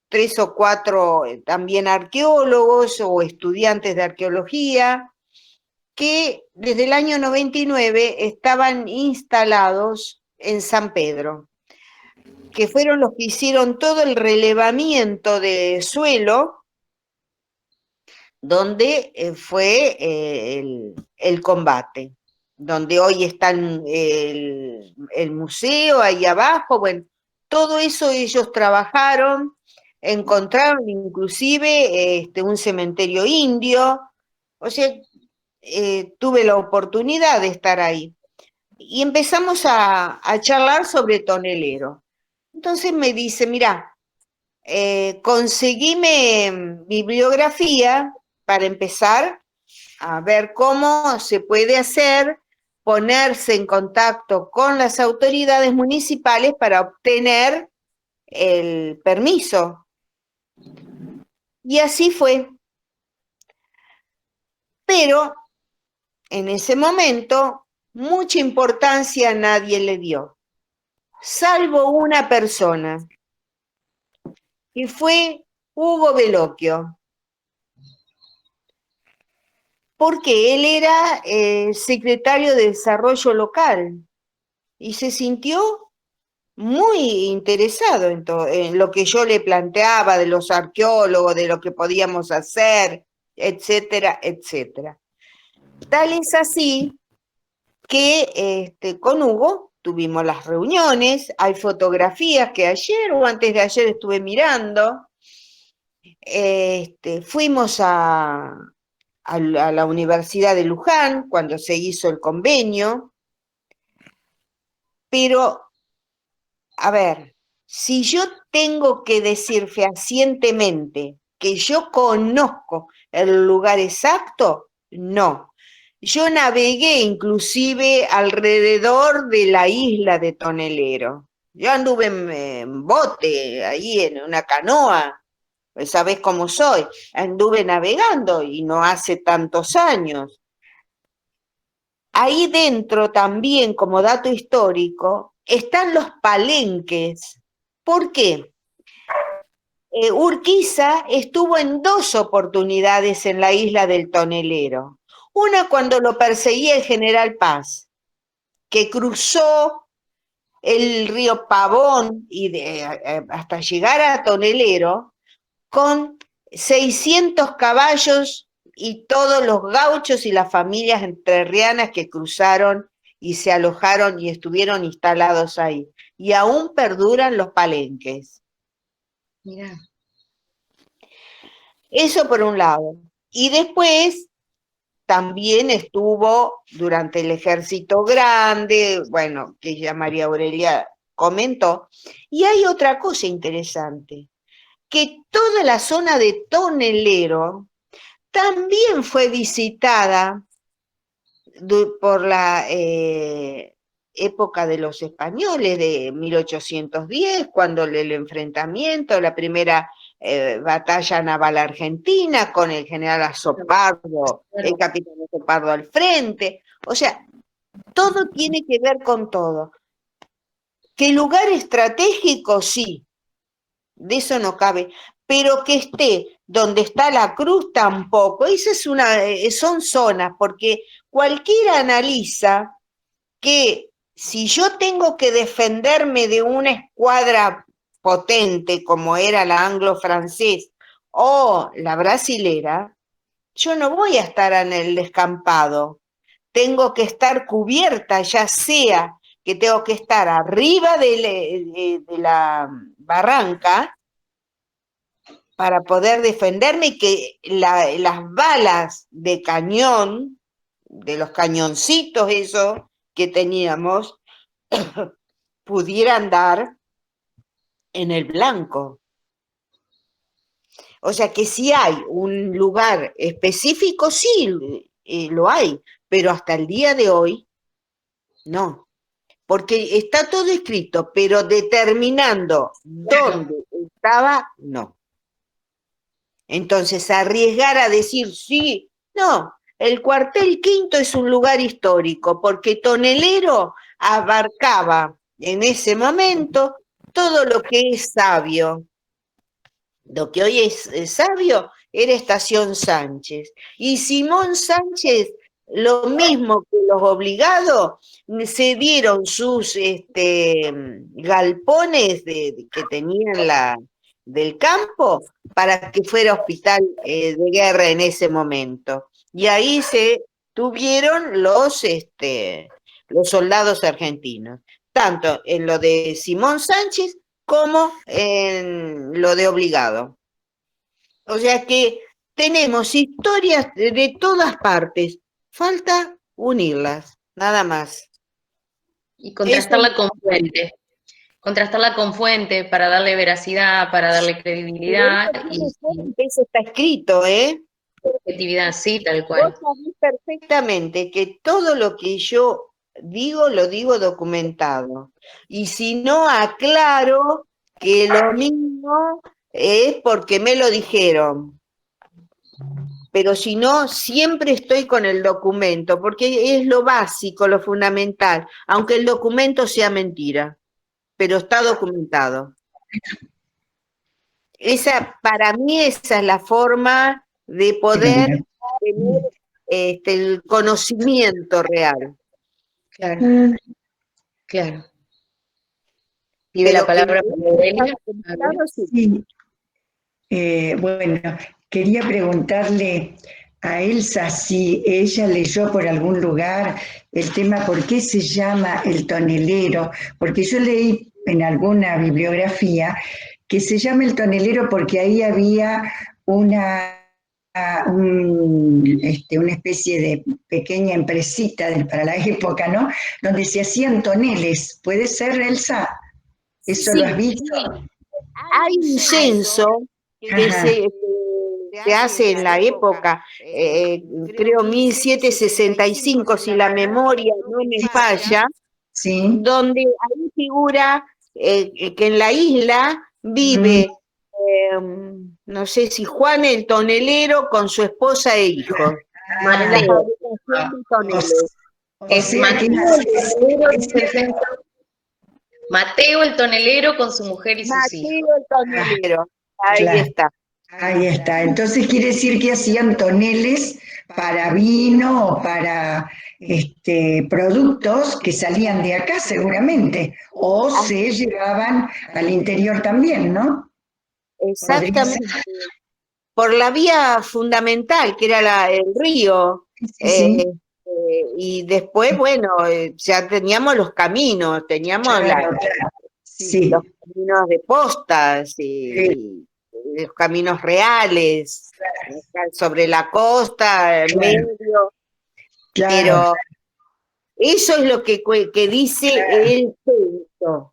3 o 4 también arqueólogos o estudiantes de arqueología, que desde el año 99 estaban instalados en San Pedro, que fueron los que hicieron todo el relevamiento de suelo donde fue el combate, donde hoy está el museo ahí abajo. Bueno, todo eso ellos trabajaron, encontraron inclusive un cementerio indio. O sea, tuve la oportunidad de estar ahí. Y empezamos a charlar sobre Tonelero. Entonces me dice, mira, conseguime bibliografía para empezar a ver cómo se puede hacer, ponerse en contacto con las autoridades municipales para obtener el permiso. Y así fue. Pero en ese momento mucha importancia nadie le dio, salvo una persona, que fue Hugo Veloquio, porque él era secretario de Desarrollo Local y se sintió muy interesado en lo que yo le planteaba de los arqueólogos, de lo que podíamos hacer, etcétera, etcétera. Tal es así que con Hugo tuvimos las reuniones, hay fotografías que ayer o antes de ayer estuve mirando. Fuimos a la Universidad de Luján cuando se hizo el convenio, pero, a ver, si yo tengo que decir fehacientemente que yo conozco el lugar exacto, no. Yo navegué inclusive alrededor de la isla de Tonelero. Yo anduve en bote, ahí en una canoa, pues sabés cómo soy. Anduve navegando y no hace tantos años. Ahí dentro también, como dato histórico, están los palenques. ¿Por qué? Urquiza estuvo en 2 oportunidades en la isla del Tonelero. Una cuando lo perseguía el general Paz, que cruzó el río Pavón hasta llegar a Tonelero con 600 caballos y todos los gauchos y las familias entrerrianas que cruzaron y se alojaron y estuvieron instalados ahí. Y aún perduran los palenques. Mirá. Eso por un lado. Y después también estuvo durante el Ejército Grande, bueno, que ya María Aurelia comentó. Y hay otra cosa interesante, que toda la zona de Tonelero también fue visitada por la época de los españoles, de 1810, cuando el enfrentamiento, la primera batalla naval argentina con el general Azopardo, el capitán Azopardo al frente. O sea, todo tiene que ver con todo. ¿Qué lugar estratégico? Sí, de eso no cabe, pero que esté donde está la cruz tampoco. Esa son zonas, porque cualquiera analiza que si yo tengo que defenderme de una escuadra potente como era la anglo-francés o la brasilera, yo no voy a estar en el descampado. Tengo que estar cubierta, ya sea que tengo que estar arriba de la barranca para poder defenderme y que las balas de cañón, de los cañoncitos esos que teníamos, pudieran dar en el blanco. O sea que si hay un lugar específico, sí, lo hay, pero hasta el día de hoy, no. Porque está todo escrito, pero determinando dónde estaba, no. Entonces, arriesgar a decir sí, no, el cuartel quinto es un lugar histórico, porque Tonelero abarcaba en ese momento todo lo que es Sabio. Lo que hoy es Sabio era Estación Sánchez. Y Simón Sánchez, lo mismo que los obligados, se dieron sus galpones que tenían del campo para que fuera hospital de guerra en ese momento. Y ahí se tuvieron los soldados argentinos, tanto en lo de Simón Sánchez como en lo de obligado. O sea que tenemos historias de todas partes, falta unirlas, nada más. Y contrastarla con fuente para darle veracidad, para darle credibilidad y eso está escrito, ¿eh? objetividad, sí, tal cual. Vos sabés perfectamente que todo lo que yo digo, lo digo documentado. Y si no aclaro que lo mismo es porque me lo dijeron. Pero si no, siempre estoy con el documento, porque es lo básico, lo fundamental, aunque el documento sea mentira, pero está documentado. Para mí esa es la forma de poder tener el conocimiento real. Claro, claro. Pide la palabra para Aurelia. Sí. Bueno, quería preguntarle a Elsa si ella leyó por algún lugar el tema por qué se llama el tonelero, porque yo leí en alguna bibliografía que se llama el tonelero porque ahí había una especie de pequeña empresita para la época, ¿no? Donde se hacían toneles. ¿Puede ser, Elsa? ¿Eso Sí, lo has visto? hay un censo que se hace en la época, creo 1765, si la memoria no me falla, Sí. donde ahí figura que en la isla vive, no sé si Juan el tonelero con su esposa e hijos. Mateo. Es Mateo el tonelero con su mujer y sus hijos. Mateo el tonelero, ahí Claro. está. Ahí está. Entonces quiere decir que hacían toneles para vino o para productos que salían de acá seguramente, o se llevaban al interior también, ¿no? Exactamente. Por la vía fundamental, que era el río. Sí. Y después, bueno, ya teníamos los caminos, teníamos Sí. los caminos de postas y los caminos reales, sobre la costa, en medio. Claro. Pero eso es lo que dice el censo.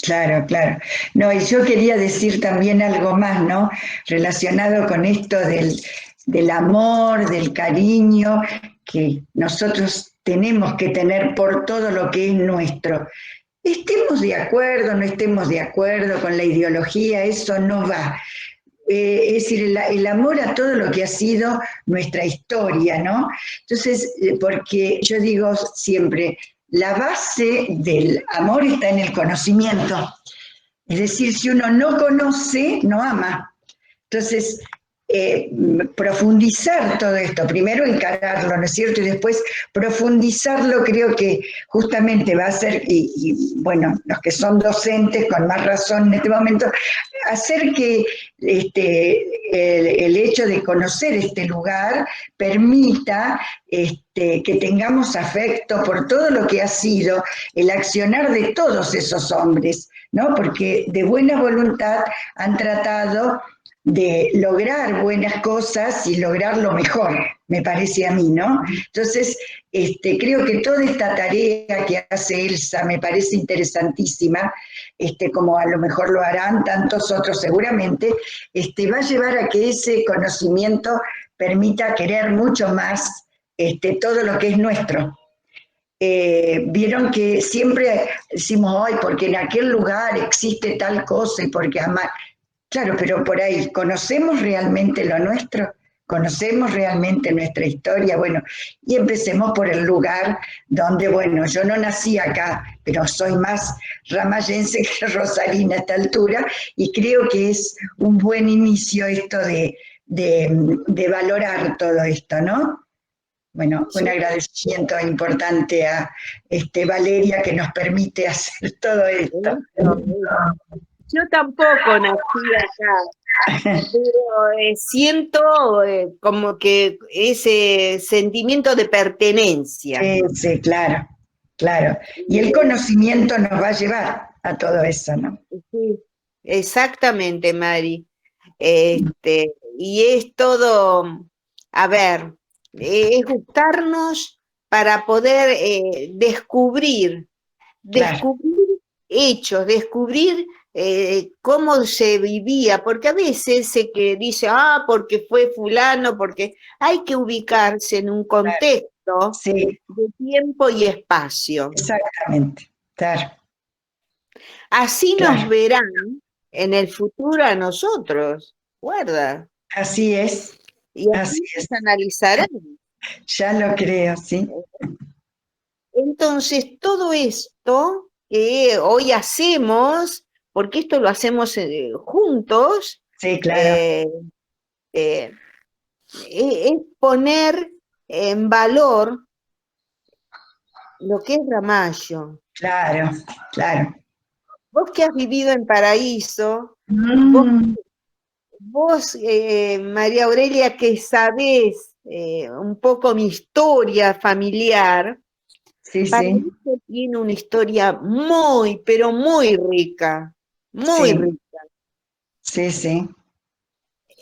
Claro, claro. No, y yo quería decir también algo más, ¿no? Relacionado con esto del amor, del cariño que nosotros tenemos que tener por todo lo que es nuestro. Estemos de acuerdo, no estemos de acuerdo con la ideología, eso no va. Es decir, el amor a todo lo que ha sido nuestra historia, ¿no? Entonces, porque yo digo siempre, la base del amor está en el conocimiento. Es decir, si uno no conoce, no ama. Entonces, profundizar todo esto, primero encararlo, ¿no es cierto? Y después profundizarlo, creo que justamente va a ser, y bueno, los que son docentes con más razón en este momento, hacer que el hecho de conocer este lugar permita que tengamos afecto por todo lo que ha sido el accionar de todos esos hombres, ¿no? Porque de buena voluntad han tratado de lograr buenas cosas y lograr lo mejor, me parece a mí, ¿no? Entonces, creo que toda esta tarea que hace Elsa me parece interesantísima, como a lo mejor lo harán tantos otros seguramente, va a llevar a que ese conocimiento permita querer mucho más todo lo que es nuestro. Vieron que siempre decimos hoy, porque en aquel lugar existe tal cosa y porque amar. Claro, pero por ahí, ¿conocemos realmente lo nuestro? ¿Conocemos realmente nuestra historia? Bueno, y empecemos por el lugar donde, bueno, yo no nací acá, pero soy más ramayense que rosarina a esta altura, y creo que es un buen inicio esto de valorar todo esto, ¿no? Bueno, un agradecimiento importante a Valeria que nos permite hacer todo esto. Yo tampoco nací acá, pero siento como que ese sentimiento de pertenencia. Sí, claro, claro. Y el conocimiento nos va a llevar a todo eso, ¿no? Sí, exactamente, Mari. Y es todo, a ver, es gustarnos para poder descubrir hechos, descubrir cómo se vivía, porque a veces se que dice, porque fue fulano, porque hay que ubicarse en un contexto Sí, de tiempo y espacio. exactamente, claro. Así Claro. nos verán en el futuro a nosotros, ¿guarda? Así es, Y así así es. nos analizarán. Ya lo creo, sí. Entonces, todo esto que hoy hacemos, porque esto lo hacemos juntos, Sí, claro. es poner en valor lo que es Ramallo. Claro, claro. Vos que has vivido en Paraíso, Mm, vos María Aurelia, que sabés un poco mi historia familiar, sí, Paraíso sí, tiene una historia muy, pero muy rica, muy sí, rica. sí, sí.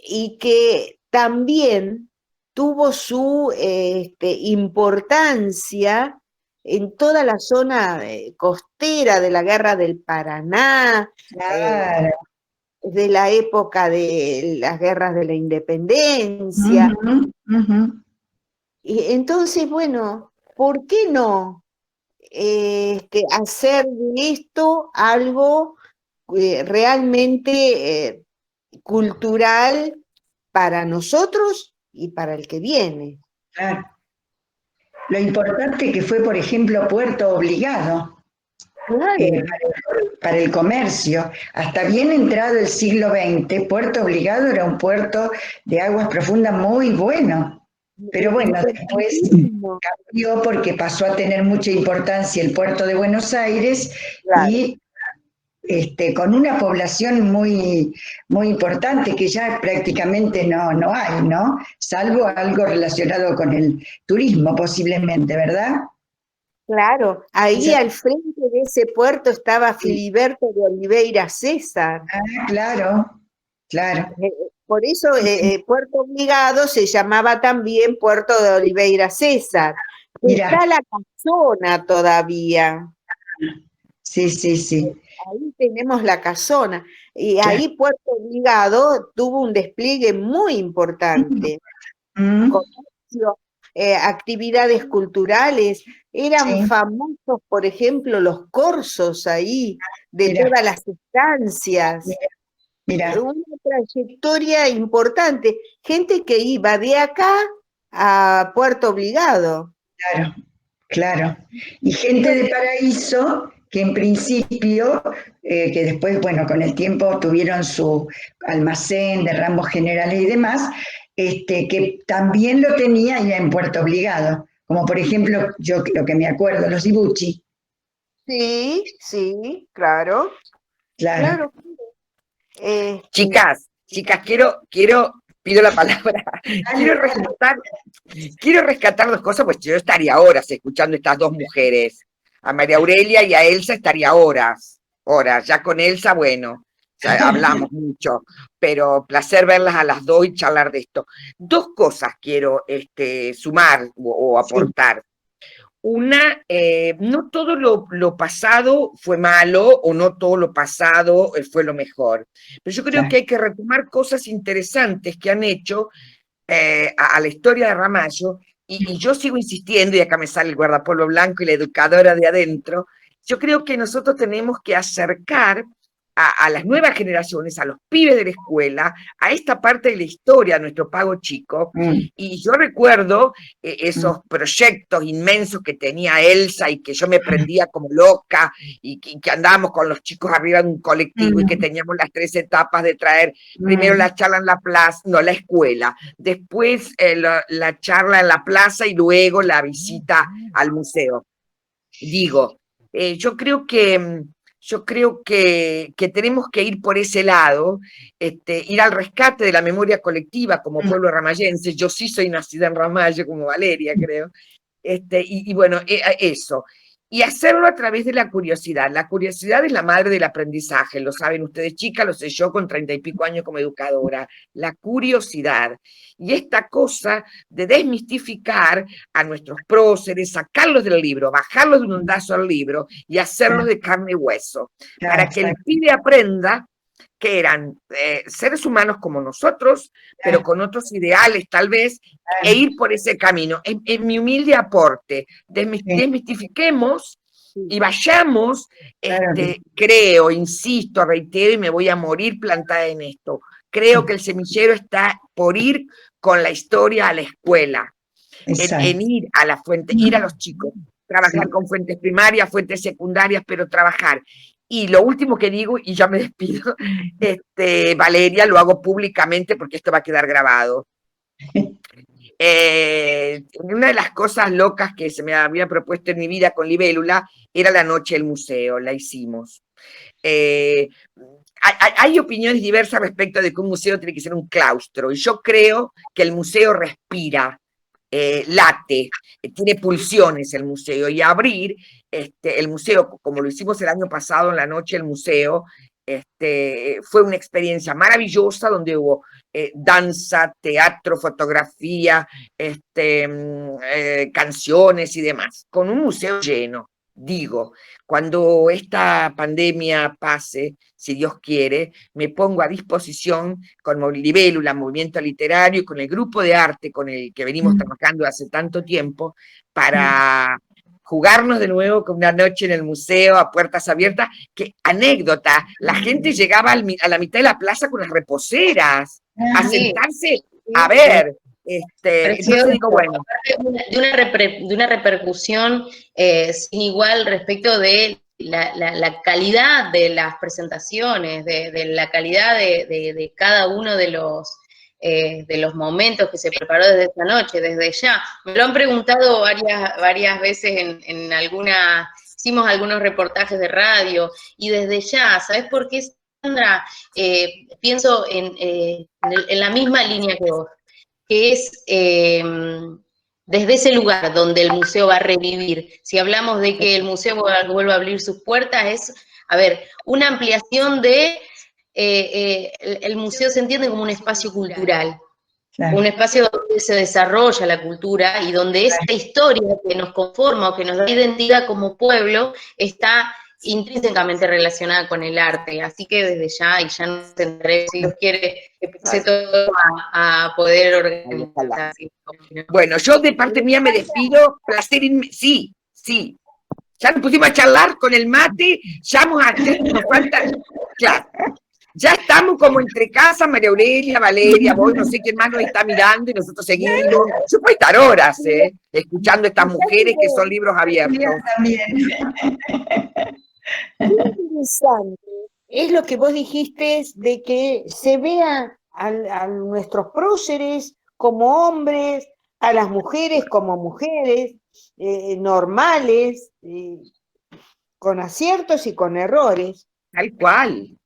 Y que también tuvo su importancia en toda la zona costera de la Guerra del Paraná, Claro. de la época de las guerras de la independencia. Ujú, ujú. Y entonces, bueno, ¿por qué no hacer de esto algo realmente cultural para nosotros y para el que viene? Claro. Lo importante que fue, por ejemplo, puerto obligado Claro. para el comercio. Hasta bien entrado el siglo XX, Puerto Obligado era un puerto de aguas profundas muy bueno. Pero bueno, después cambió porque pasó a tener mucha importancia el puerto de Buenos Aires Claro. y con una población muy, muy importante que ya prácticamente no hay, ¿no? Salvo algo relacionado con el turismo posiblemente, ¿verdad? Claro, ahí al frente de ese puerto estaba Filiberto de Oliveira César. Claro, claro. Por eso Puerto Obligado se llamaba también Puerto de Oliveira César. Mira. Está la casona todavía. Sí, sí, sí. Ahí tenemos la casona. Y ahí Puerto Obligado tuvo un despliegue muy importante. Comercio, actividades culturales. Eran famosos, por ejemplo, los corsos ahí, de todas las estancias. Mira. Una trayectoria importante. Gente que iba de acá a Puerto Obligado. Claro, claro. Y gente de Paraíso que en principio, que después, bueno, con el tiempo tuvieron su almacén de ramos generales y demás, que también lo tenía ya en Puerto Obligado, como por ejemplo, yo lo que me acuerdo, los Ibuchi. Sí, sí, claro, Claro. claro. Chicas, pido la palabra. Quiero rescatar dos cosas, pues yo estaría horas escuchando estas dos mujeres. A María Aurelia y a Elsa estaría horas. Ya con Elsa, bueno, ya hablamos mucho, pero placer verlas a las dos y charlar de esto. Dos cosas quiero sumar o aportar. Una, no todo lo pasado fue malo o no todo lo pasado fue lo mejor, pero yo creo que hay que retomar cosas interesantes que han hecho a la historia de Ramallo, y yo sigo insistiendo, y acá me sale el guardapolvo blanco y la educadora de adentro, yo creo que nosotros tenemos que acercar a las nuevas generaciones, a los pibes de la escuela, a esta parte de la historia, a nuestro Pago Chico, y yo recuerdo esos proyectos inmensos que tenía Elsa y que yo me prendía como loca, y que andábamos con los chicos arriba de un colectivo y que teníamos las 3 etapas de traer primero la charla en la plaza, no, la escuela, después la charla en la plaza y luego la visita al museo. Digo, yo creo que tenemos que ir por ese lado, ir al rescate de la memoria colectiva como pueblo ramayense. Yo sí soy nacida en Ramallo, como Valeria, creo. Y bueno, eso. Y hacerlo a través de la curiosidad. La curiosidad es la madre del aprendizaje, lo saben ustedes, chicas, lo sé yo con 30 y pico años como educadora. La curiosidad. Y esta cosa de desmistificar a nuestros próceres, sacarlos del libro, bajarlos de un ondazo al libro y hacerlos de carne y hueso, para que el pibe aprenda que eran seres humanos como nosotros, pero con otros ideales tal vez, e ir por ese camino. En mi humilde aporte, desmitifiquemos y vayamos, creo, insisto, reitero y me voy a morir plantada en esto, creo que el semillero está por ir con la historia a la escuela, en ir a la fuente, ir a los chicos, trabajar con fuentes primarias, fuentes secundarias, pero trabajar. Y lo último que digo, y ya me despido, Valeria, lo hago públicamente porque esto va a quedar grabado. Una de las cosas locas que se me había propuesto en mi vida con Libélula era la noche del museo, la hicimos. Hay opiniones diversas respecto de que un museo tiene que ser un claustro, y yo creo que el museo respira, late, tiene pulsiones el museo, y abrir el museo, como lo hicimos el año pasado en la noche del museo, fue una experiencia maravillosa donde hubo danza, teatro, fotografía, canciones y demás, con un museo lleno. Digo, cuando esta pandemia pase, si Dios quiere, me pongo a disposición con Libélula, Movimiento Literario, y con el grupo de arte con el que venimos trabajando hace tanto tiempo, para jugarnos de nuevo con una noche en el museo a puertas abiertas. Que anécdota, la gente llegaba a la mitad de la plaza con las reposeras, a sentarse a ver. Entonces digo, bueno. De una repercusión sin igual respecto de la calidad de las presentaciones, de la calidad de cada uno de los momentos que se preparó desde esta noche, desde ya. Me lo han preguntado varias veces en hicimos algunos reportajes de radio, y desde ya, ¿sabes por qué, Sandra? Pienso en la misma línea que vos, que es desde ese lugar donde el museo va a revivir. Si hablamos de que el museo vuelva a abrir sus puertas, es, una ampliación de, el museo se entiende como un espacio cultural, un espacio donde se desarrolla la cultura y donde esta historia que nos conforma o que nos da identidad como pueblo está intrínsecamente relacionada con el arte. Así que desde ya, y ya no tendré, si Dios quiere, empecé todo a poder organizar. Bueno, yo de parte mía me despido, placer sí, ya nos pusimos a charlar con el mate, ya nos falta, claro, ya estamos como entre casa, María Aurelia, Valeria, vos, no sé quién más nos está mirando, y nosotros seguimos. Yo puedo estar horas, escuchando a estas mujeres que son libros abiertos. Interesante es lo que vos dijiste de que se vea a nuestros próceres como hombres, a las mujeres como mujeres, normales, con aciertos y con errores. Tal cual.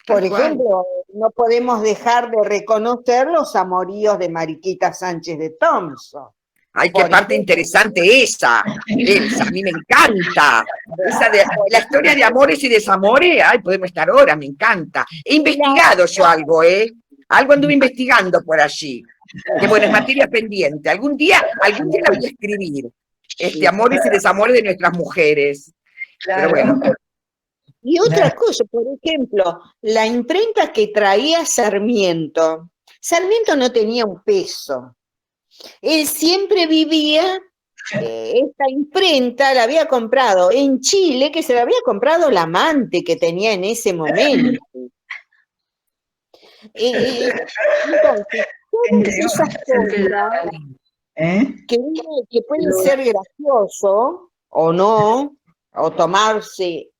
Por Tal cual. ejemplo, no podemos dejar de reconocer los amoríos de Mariquita Sánchez de Thompson. Ay, qué Por parte ejemplo. interesante esa, Elsa, a mí me encanta. Esa de, la historia de amores y desamores, ay, podemos estar horas, me encanta. He investigado yo algo, algo anduve investigando por allí. Que bueno, es materia pendiente. Algún día la voy a escribir. Amores y desamores de nuestras mujeres. Pero bueno. Y otra cosa, por ejemplo, la imprenta que traía Sarmiento. Sarmiento no tenía un peso. Él siempre vivía, esta imprenta la había comprado en Chile, que se la había comprado la amante que tenía en ese momento. Entonces, todas esas cosas que pueden ser gracioso o no, o tomarse,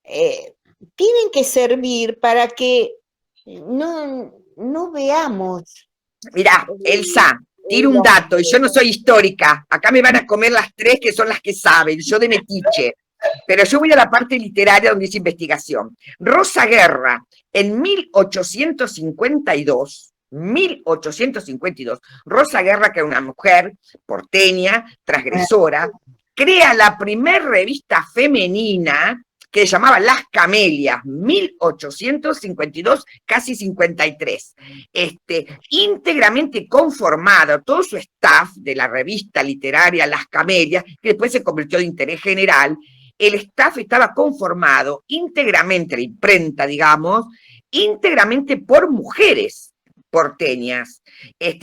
tienen que servir para que no veamos. Mirá, Elsa, tiro un dato, y yo no soy histórica, acá me van a comer las tres que son las que saben, yo de metiche, pero yo voy a la parte literaria donde hice investigación. Rosa Guerra, en 1852, Rosa Guerra, que era una mujer porteña, transgresora, crea la primer revista femenina que se llamaba Las Camelias, 1852, casi 53. Íntegramente conformado, todo su staff de la revista literaria Las Camelias, que después se convirtió de interés general, el staff estaba conformado íntegramente, la imprenta, digamos, íntegramente por mujeres porteñas.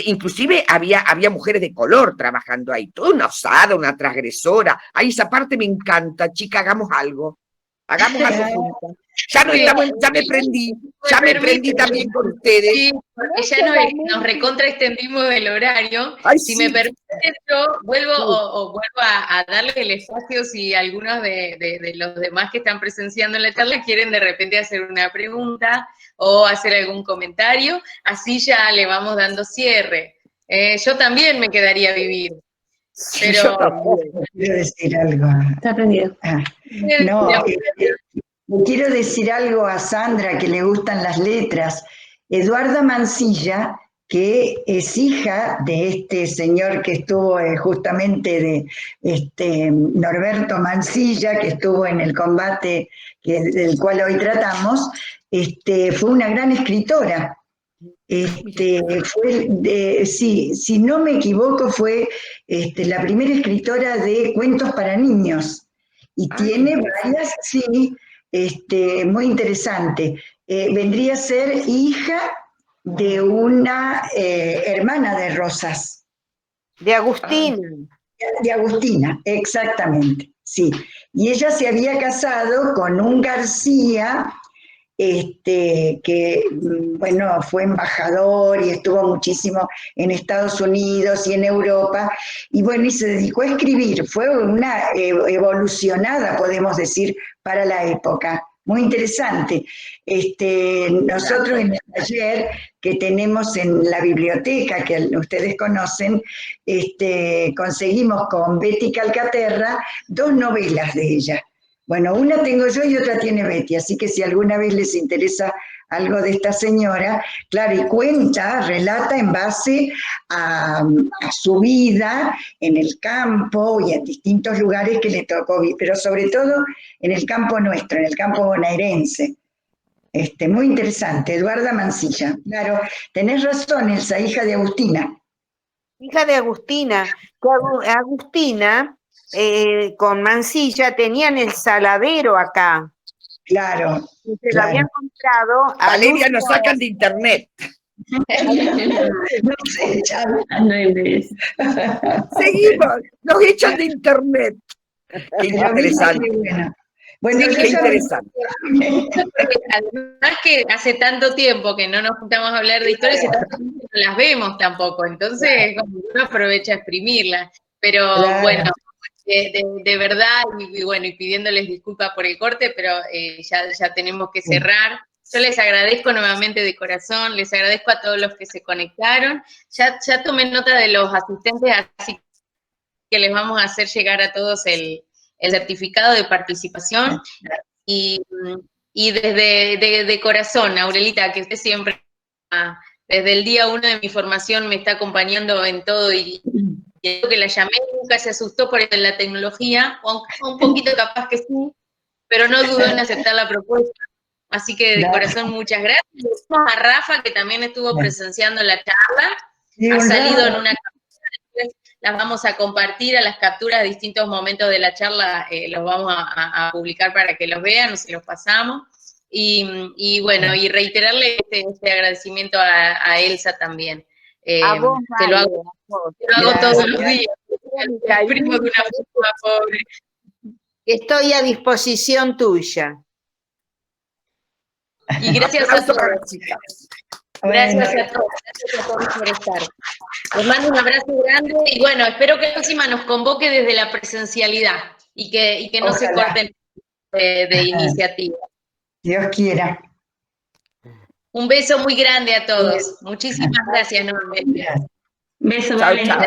Inclusive había mujeres de color trabajando ahí, toda una osada, una transgresora. Ahí esa parte me encanta, chica, hagamos algo. Hagamos algo juntas. Ya no estamos, ya me prendí también con ustedes. Sí, porque ya nos recontra extendimos el horario. Ay, si sí. me permite, yo vuelvo a darle el espacio si algunos de los demás que están presenciando en la charla quieren de repente hacer una pregunta o hacer algún comentario, así ya le vamos dando cierre. Yo también me quedaría a vivir. Pero quiero decir algo. Está prendido. No, quiero decir algo a Sandra, que le gustan las letras. Eduarda Mansilla, que es hija de este señor que estuvo justamente de Norberto Mansilla, que estuvo en el combate del cual hoy tratamos, fue una gran escritora. Si no me equivoco, fue la primera escritora de cuentos para niños y tiene varias, sí, muy interesante. Vendría a ser hija de una hermana de Rosas. De Agustina. De Agustina, exactamente, sí. Y ella se había casado con un García, que, bueno, fue embajador y estuvo muchísimo en Estados Unidos y en Europa, y bueno, y se dedicó a escribir. Fue una evolucionada, podemos decir, para la época. Muy interesante. Nosotros en el taller que tenemos en la biblioteca, que ustedes conocen, conseguimos con Betty Calcaterra 2 novelas de ella. Bueno, una tengo yo y otra tiene Betty, así que si alguna vez les interesa algo de esta señora, claro, y relata en base a su vida en el campo y en distintos lugares que le tocó vivir, pero sobre todo en el campo nuestro, en el campo bonaerense. Muy interesante, Eduarda Mansilla. Claro, tenés razón, Elsa, hija de Agustina. Hija de Agustina. Agustina, con Mansilla, tenían el saladero acá. Claro. Y se lo habían comprado. Valeria, nos sacan de internet. Nos echan. Seguimos, nos echan de internet. Qué interesante. Bueno, sí, qué interesante. Además que hace tanto tiempo que no nos juntamos a hablar de historias, no las vemos tampoco, entonces uno aprovecha a exprimirlas. Pero bueno, de verdad, y bueno, y pidiéndoles disculpas por el corte, pero ya tenemos que cerrar. Yo les agradezco nuevamente de corazón, les agradezco a todos los que se conectaron. Ya tomé nota de los asistentes, así que les vamos a hacer llegar a todos el certificado de participación. Y de corazón, Aurelita, que usted siempre, desde el día 1 de mi formación, me está acompañando en todo, y creo que la llamé, nunca se asustó por la tecnología, un poquito capaz que sí, pero no dudó en aceptar la propuesta. Así que de corazón, muchas gracias. A Rafa, que también estuvo presenciando la charla, ha salido en una captura, las vamos a compartir a las capturas de distintos momentos de la charla, los vamos a publicar para que los vean, o se los pasamos. Y bueno, y reiterarle este agradecimiento a Elsa también. A vos, que lo hago todos los días. El primo de una forma pobre. Estoy a disposición tuya. Y gracias a todos. Gracias a todos por estar. Les mando un abrazo grande y bueno, espero que la próxima nos convoque desde la presencialidad y que no se corten de iniciativa. Dios quiera. Un beso muy grande a todos. Muchísimas gracias, Norma. Beso, Chau, Valen. chau.